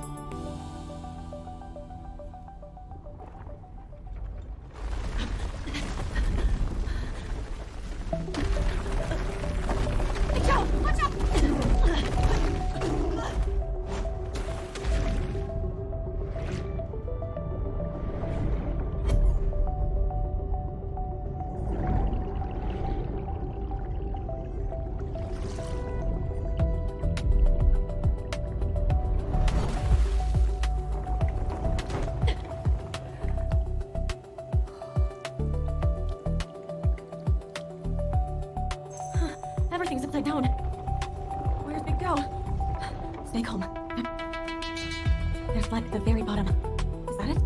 S7: Big Zhao, watch out! Everything's upside down. Where's Big Zhao? Stay calm. There's flag at the very bottom. Is that it?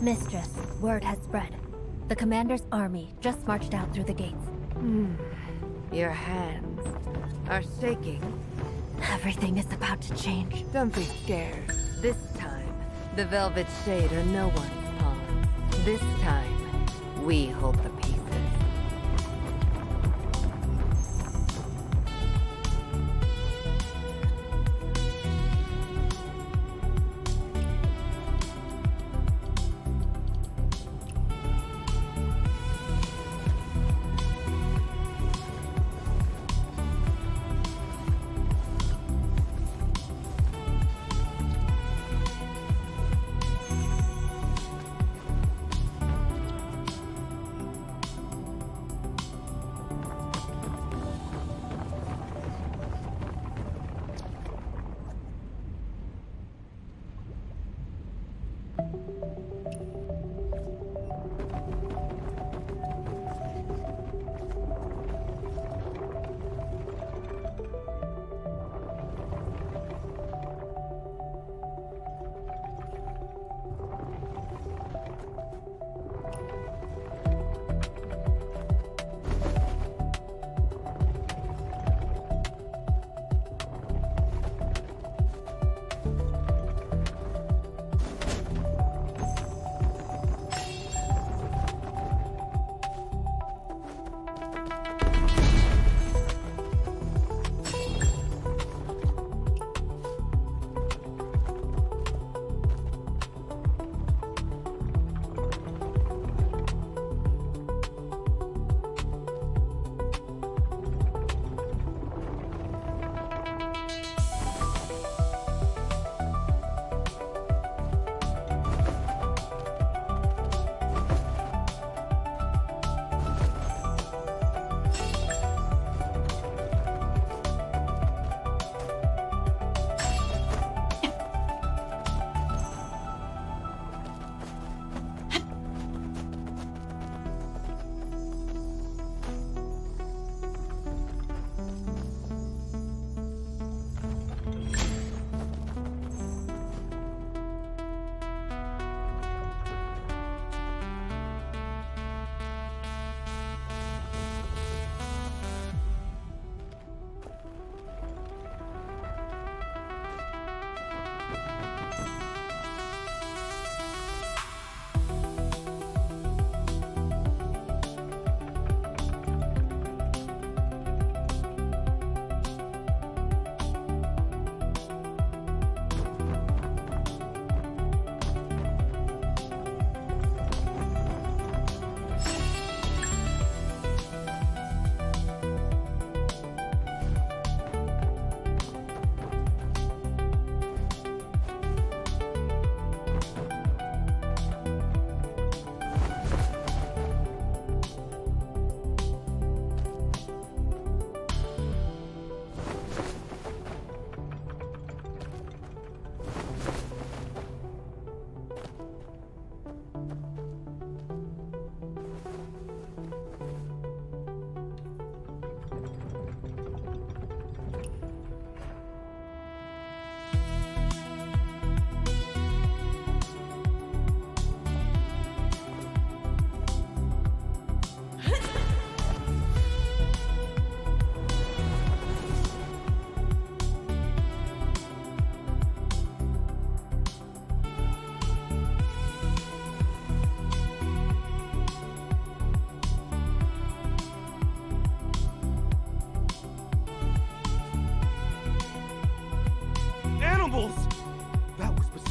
S4: Mistress, word has spread. The commander's army just marched out through the gates.
S13: Your hands are shaking.
S4: Everything is about to change.
S13: Don't be scared. This time, the Velvet Shade are no one's pawn. This time, we hold the pieces.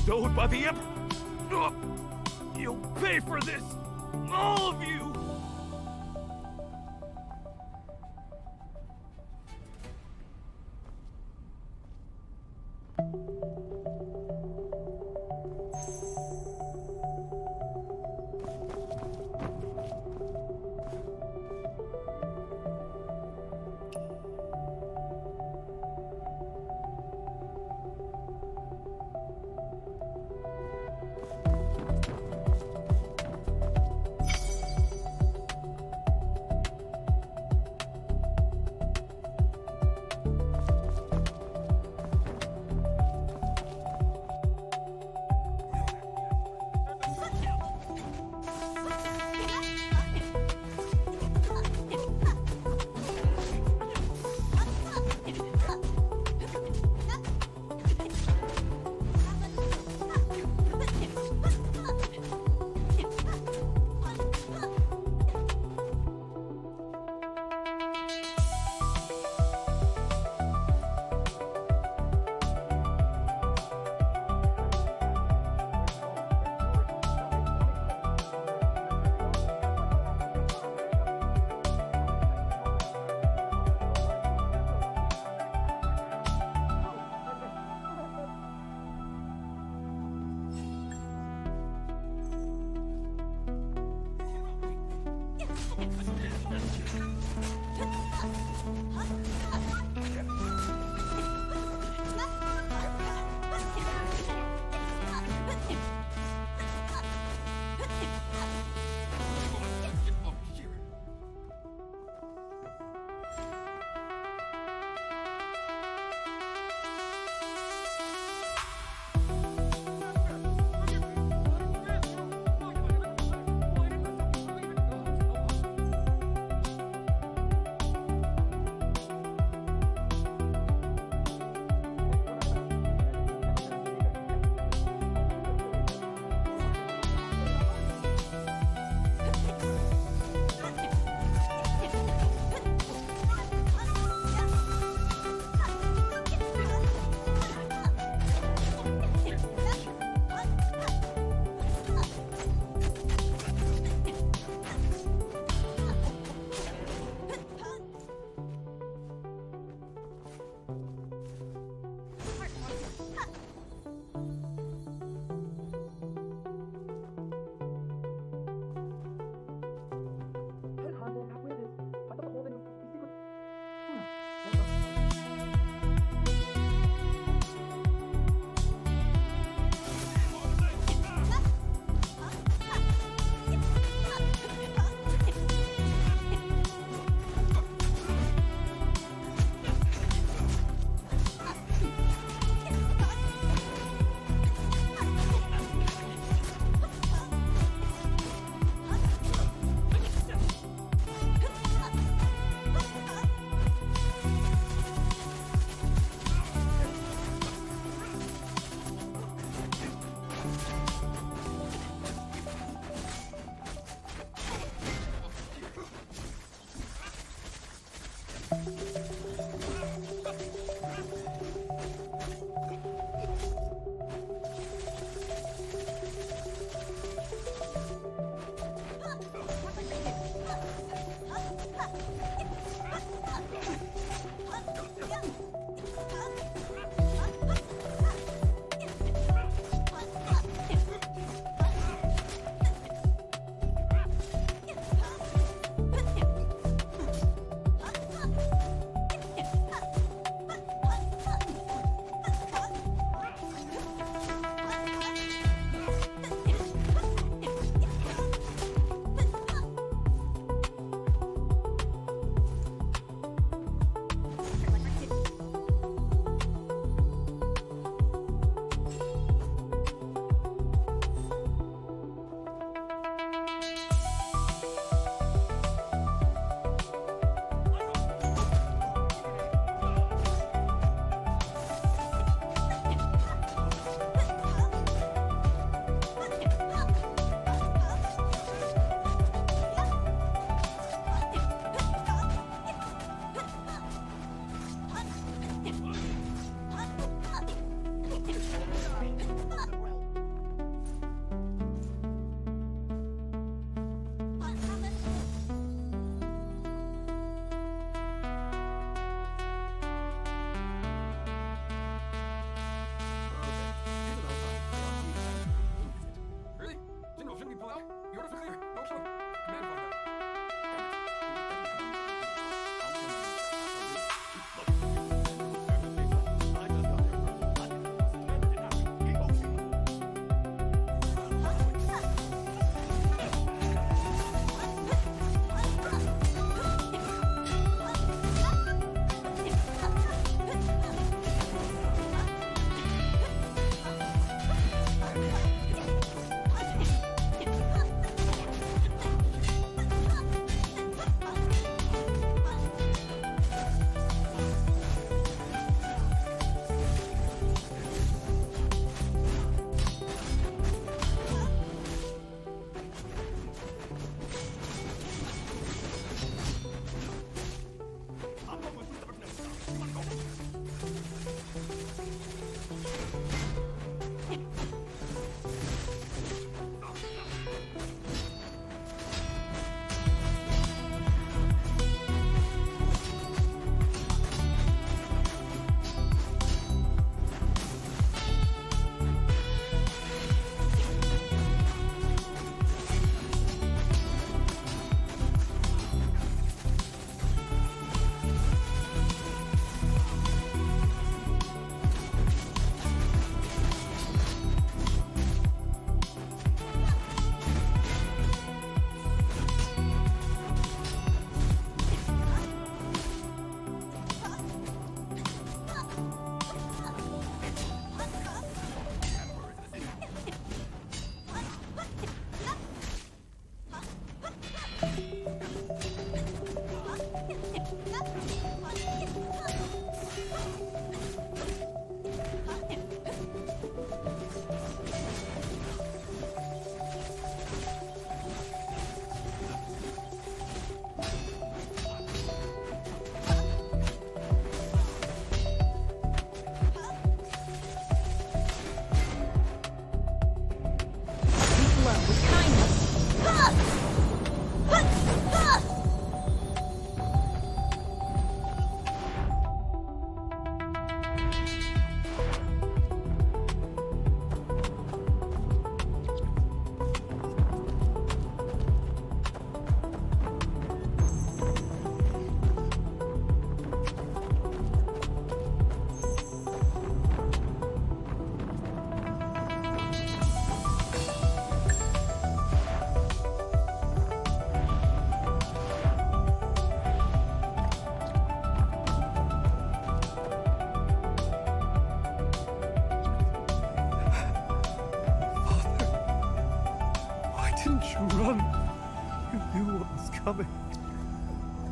S8: bestowed by the Emperor. You'll pay for this, all of you!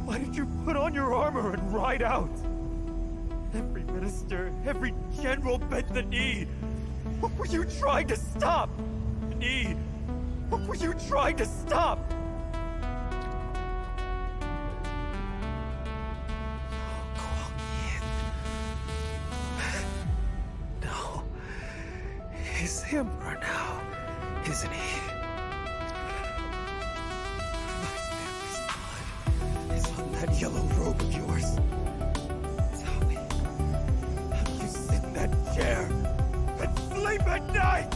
S10: Why did you put on your armor and ride out? Every minister, every general bent the knee. What were you trying to stop? The knee. What were you trying to stop?
S5: No. He's the Emperor now, isn't he? My family's blood is on that yellow robe of yours. Tell me, how do you sit in that chair and sleep at night?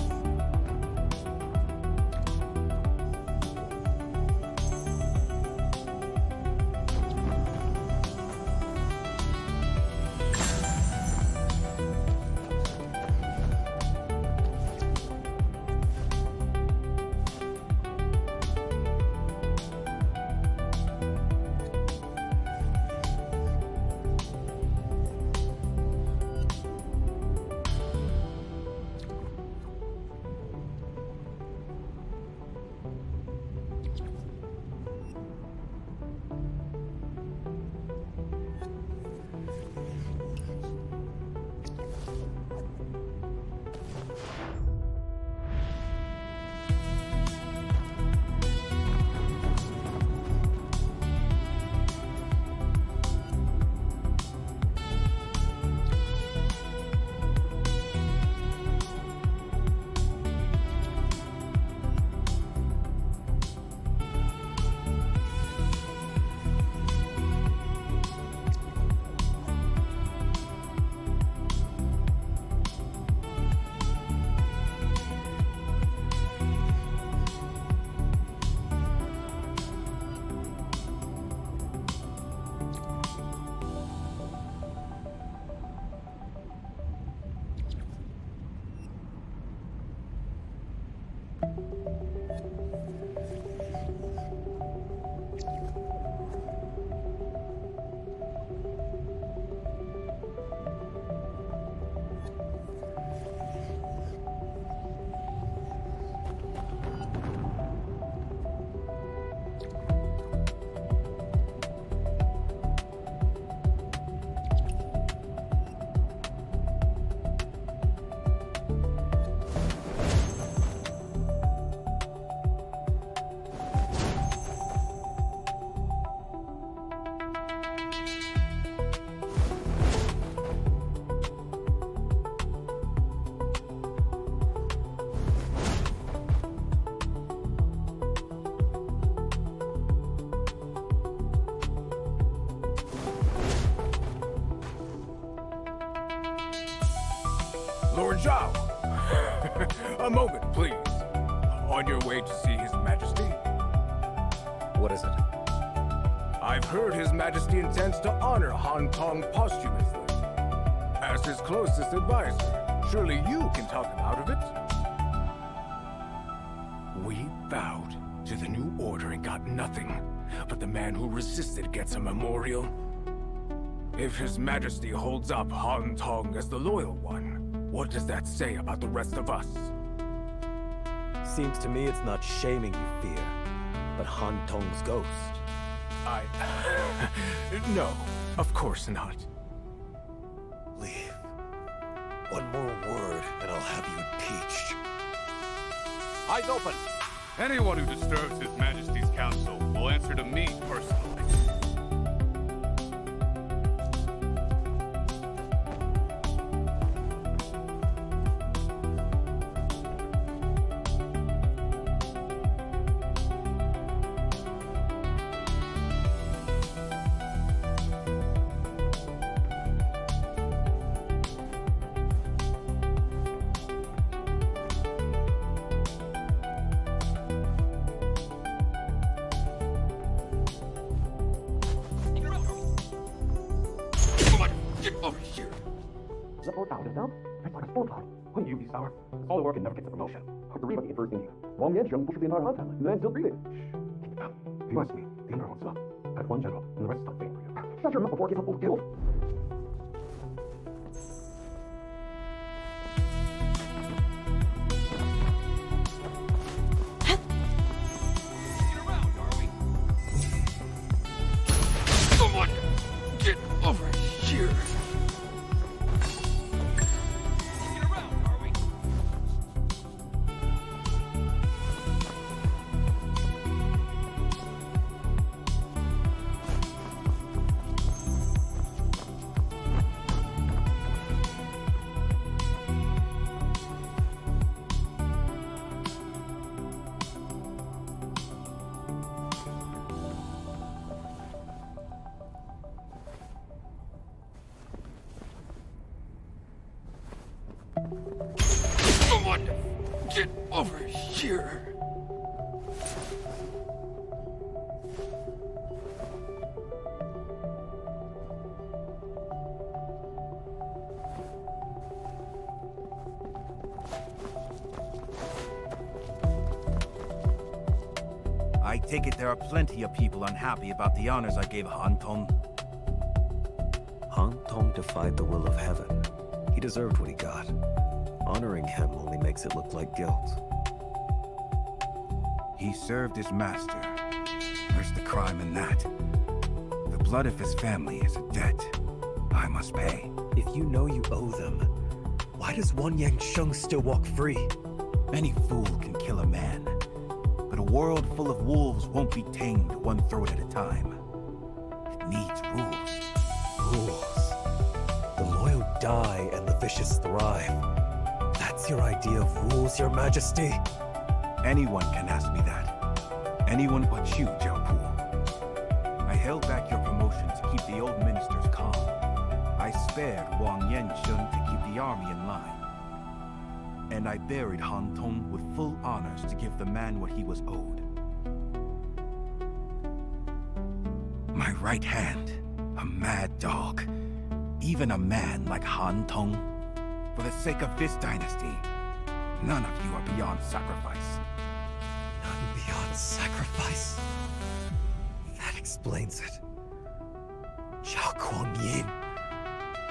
S11: Lord Zhao! A moment, please. On your way to see His Majesty?
S10: What is it?
S11: I've heard His Majesty intends to honor Han Tong posthumously. As his closest advisor, surely you can talk him out of it? We bowed to the new order and got nothing, but the man who resisted gets a memorial. If His Majesty holds up Han Tong as the loyal one, what does that say about the rest of us?
S10: Seems to me it's not shaming you fear, but Han Tong's ghost.
S11: No, of course not.
S5: Leave. One more word, and I'll have you impeached.
S14: Eyes open! Anyone who disturbs His Majesty's council will answer to me personally.
S6: All the work and never gets a promotion. The read about the Emperor's India. Wang Yangsheng pushed the entire Han family, and then still breathing. Shh, keep it down. He lies to me. The Emperor wants it up. I have one general, and the rest stop fighting for you. Shut your mouth before it gets up killed.
S9: here.
S15: I take it there are plenty of people unhappy about the honors I gave Han Tong.
S10: Han Tong defied the will of heaven. He deserved what he got. Honoring him only makes it look like guilt.
S15: He served his master. Where's the crime in that? The blood of his family is a debt I must pay.
S10: If you know you owe them, why does one Yangsheng still walk free?
S15: Any fool can kill a man. But a world full of wolves won't be tamed one throat at a time. It needs rules.
S10: Rules. The loyal die and the vicious thrive. That's your idea of rules, Your Majesty?
S15: Anyone can ask me that. Anyone but you, Zhao Pu. I held back your promotion to keep the old ministers calm. I spared Wang Yangsheng to keep the army in line. And I buried Han Tong with full honors to give the man what he was owed. My right hand, a mad dog. Even a man like Han Tong. For the sake of this dynasty, none of you are beyond sacrifice.
S10: None beyond sacrifice? That explains it. Zhao Guangyin,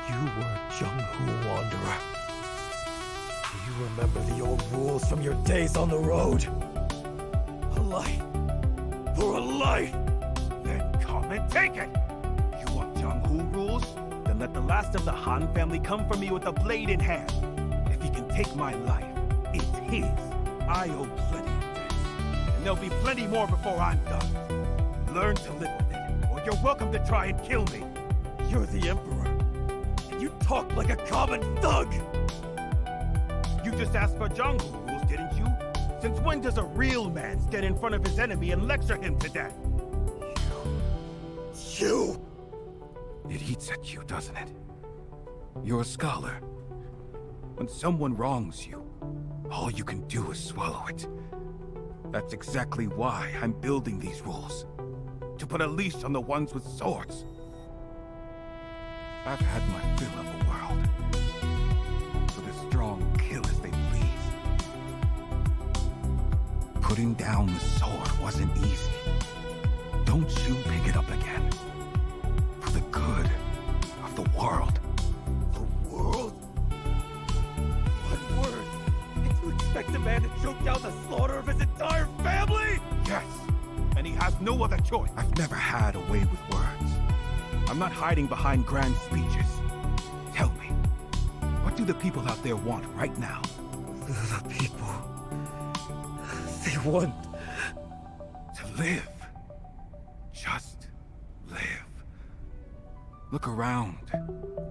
S10: you were Zhenghu Wanderer. Do you remember the old rules from your days on the road? A life for a life!
S15: Then come and take it! You want Zhenghu rules? Then let the last of the Han family come for me with a blade in hand. If he can take my life, it's his. I owe plenty of debts. And there'll be plenty more before I'm done. Learn to live with it, or you're welcome to try and kill me.
S10: You're the Emperor, and you talk like a common thug!
S15: You just asked for Zhenghu rules, didn't you? Since when does a real man stand in front of his enemy and lecture him to death?
S10: You!
S15: It eats at you, doesn't it? You're a scholar. When someone wrongs you, all you can do is swallow it. That's exactly why I'm building these rules. To put a leash on the ones with swords. I've had my fill of the world. So the strong kill as they please. Putting down the sword wasn't easy. Don't you pick it up again. For the good of the world.
S10: The world? One word, and you expect a man to choke down the slaughter of his entire family?
S15: Yes, and he has no other choice. I've never had a way with words. I'm not hiding behind grand speeches. Tell me, what do the people out there want right now?
S10: The people... they want...
S15: to live. Just live. Look around,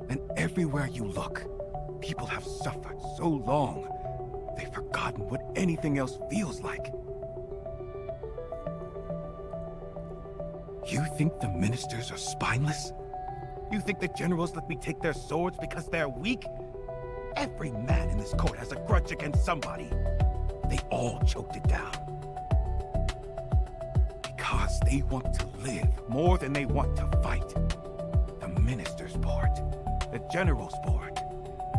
S15: and everywhere you look, people have suffered so long, they've forgotten what anything else feels like. You think the ministers are spineless? You think the generals let me take their swords because they're weak? Every man in this court has a grudge against somebody. They all choked it down. Because they want to live more than they want to fight. The ministers' board, the generals' board,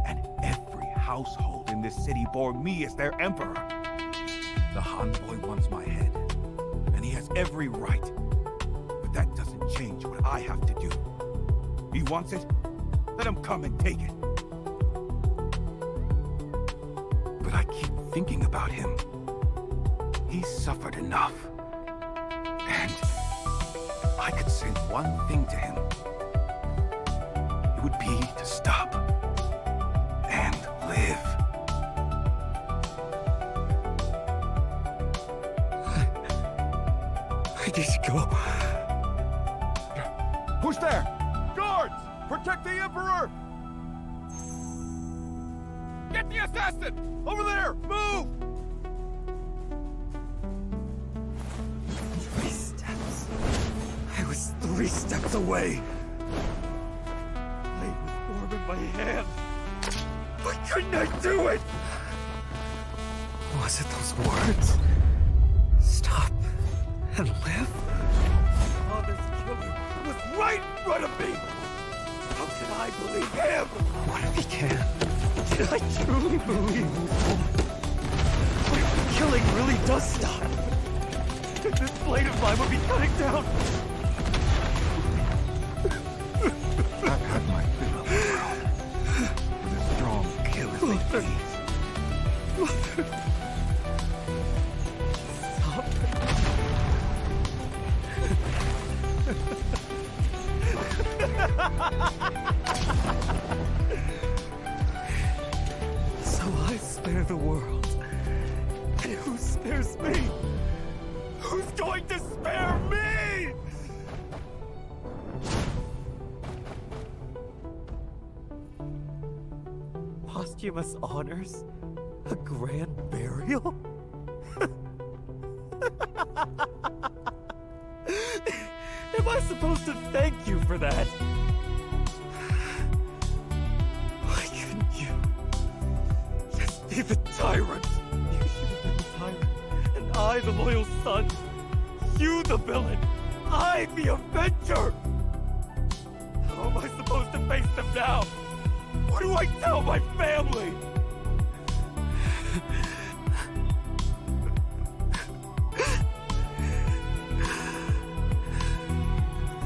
S15: and every household in this city bore me as their emperor. The Han boy wants my head, and he has every right. But that doesn't change what I have to do. He wants it? Let him come and take it. But I keep thinking about him. He's suffered enough. And I could say one thing to him. It would be to stop and live.
S10: I need to go.
S15: Who's there? Guards! Protect the Emperor!
S14: Get the assassin! Over there! Move!
S10: 3 steps. I was 3 steps away. Blade was warm in my hand. Why couldn't I do it? Was it those words? Stop and live?
S15: Father's killer was right in front of me! How can I believe him?
S10: What if he can?
S15: Did I truly believe what if the killing really does stop? This blade of mine will be cutting down!
S16: I've had my fill of the world. With a strong kill as they please.
S15: So I spare the world. And who spares me? Who's going to spare me? Posthumous honors? A grand burial? Am I supposed to thank you for that? Why couldn't you just be the tyrant? You should have been the tyrant, and I the loyal son. You the villain, I the avenger. How am I supposed to face them now? What do I tell my family?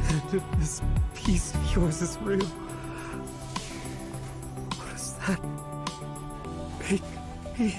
S15: And if this piece of yours is real, what does that make me?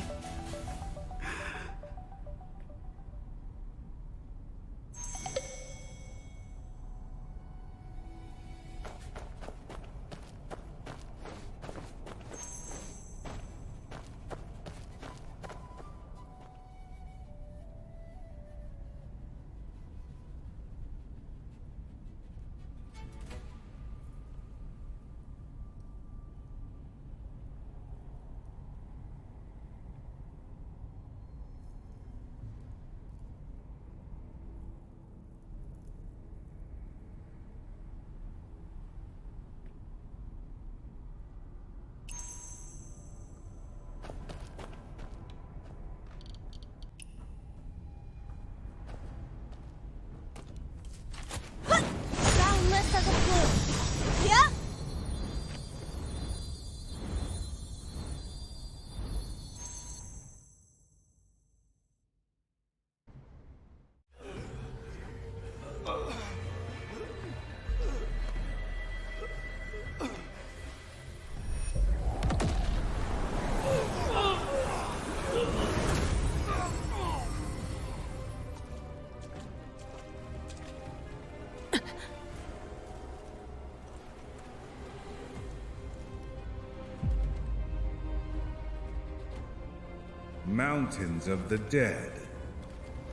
S16: Mountains of the dead,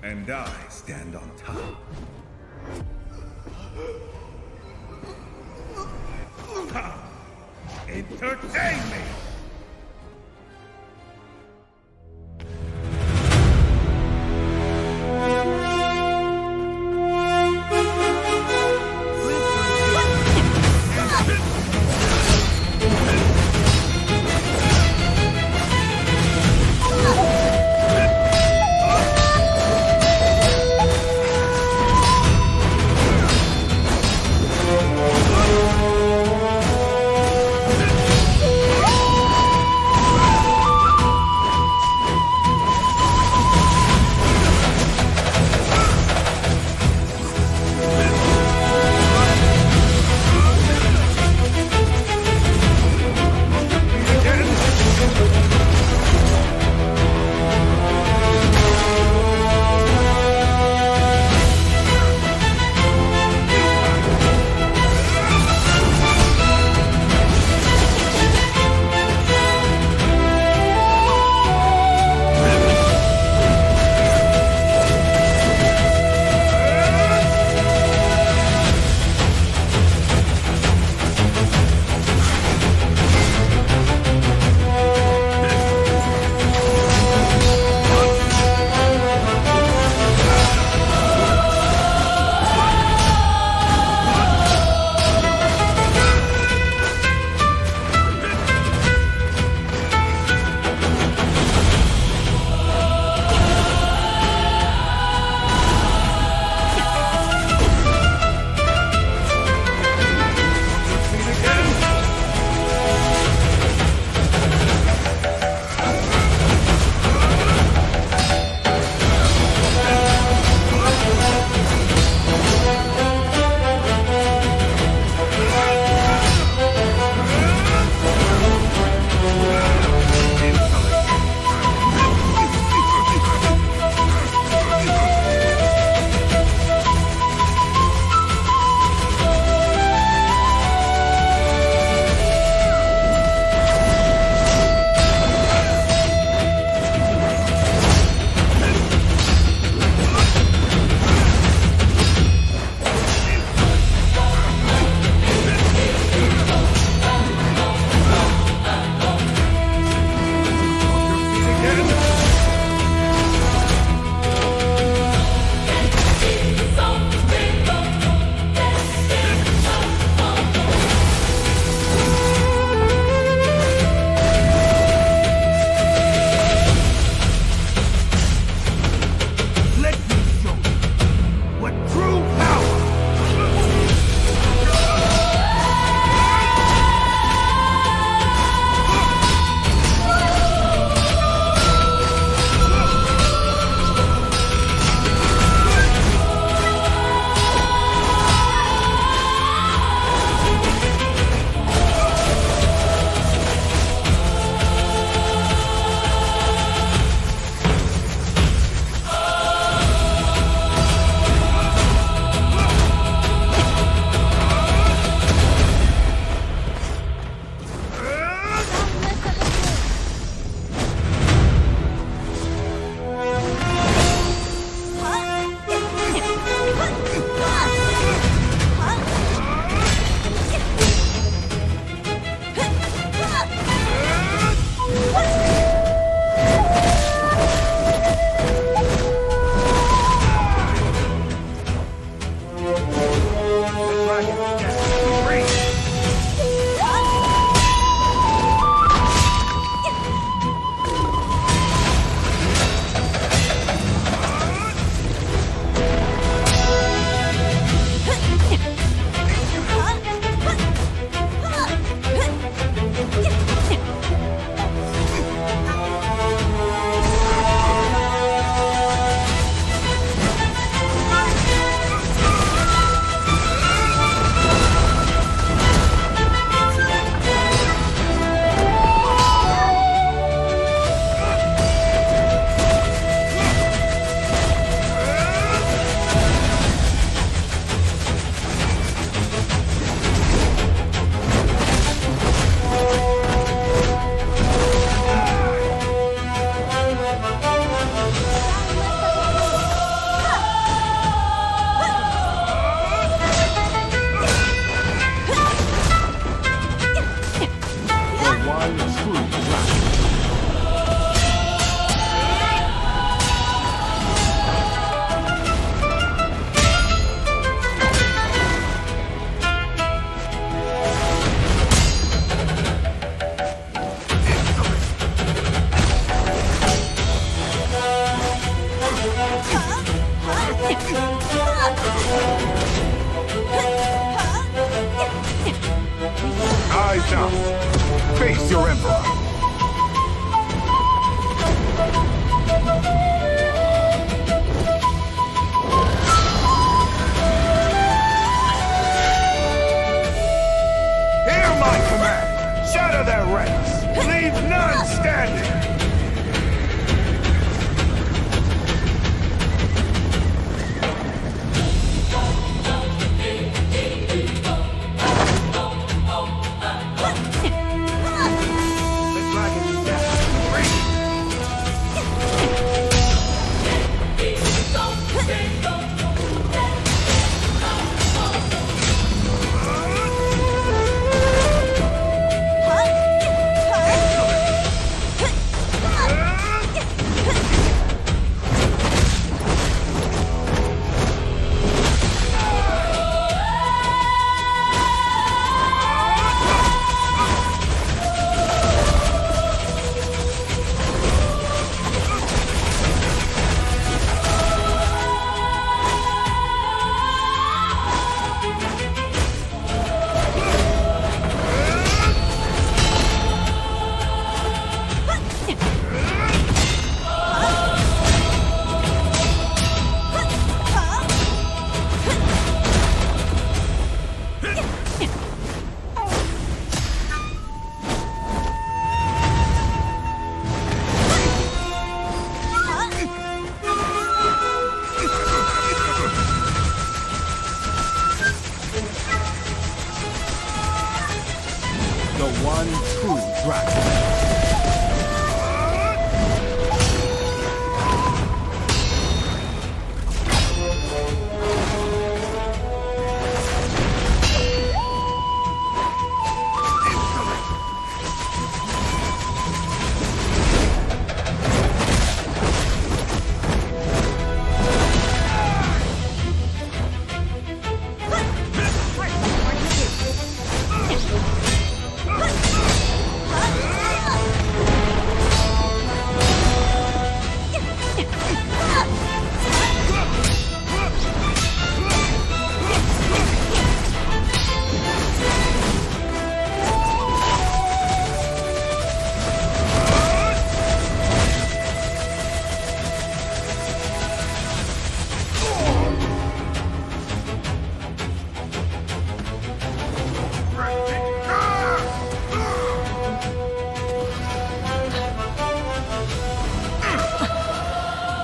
S16: and I stand on top. Ha! Entertain me!
S15: enough. Face your emperor. Hear my command. Shatter their ranks. Leave none standing.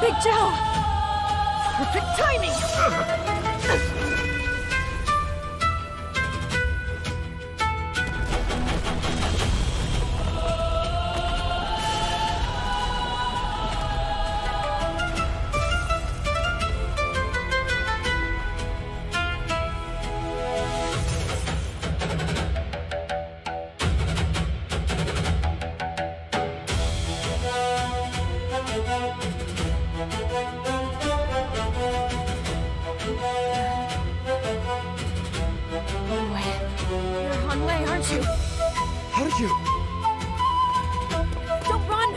S2: Big Zhao! Perfect timing! You're Han Wei, aren't you?
S15: How did you?
S2: Don't run!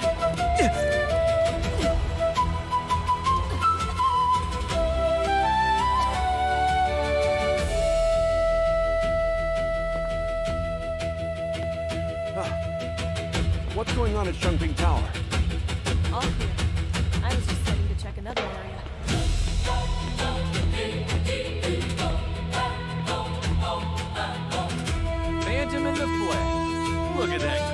S6: What's going on at Confinement Tower?
S2: All clear. I was just heading to check another area.
S8: Phantom in the flesh. Look at that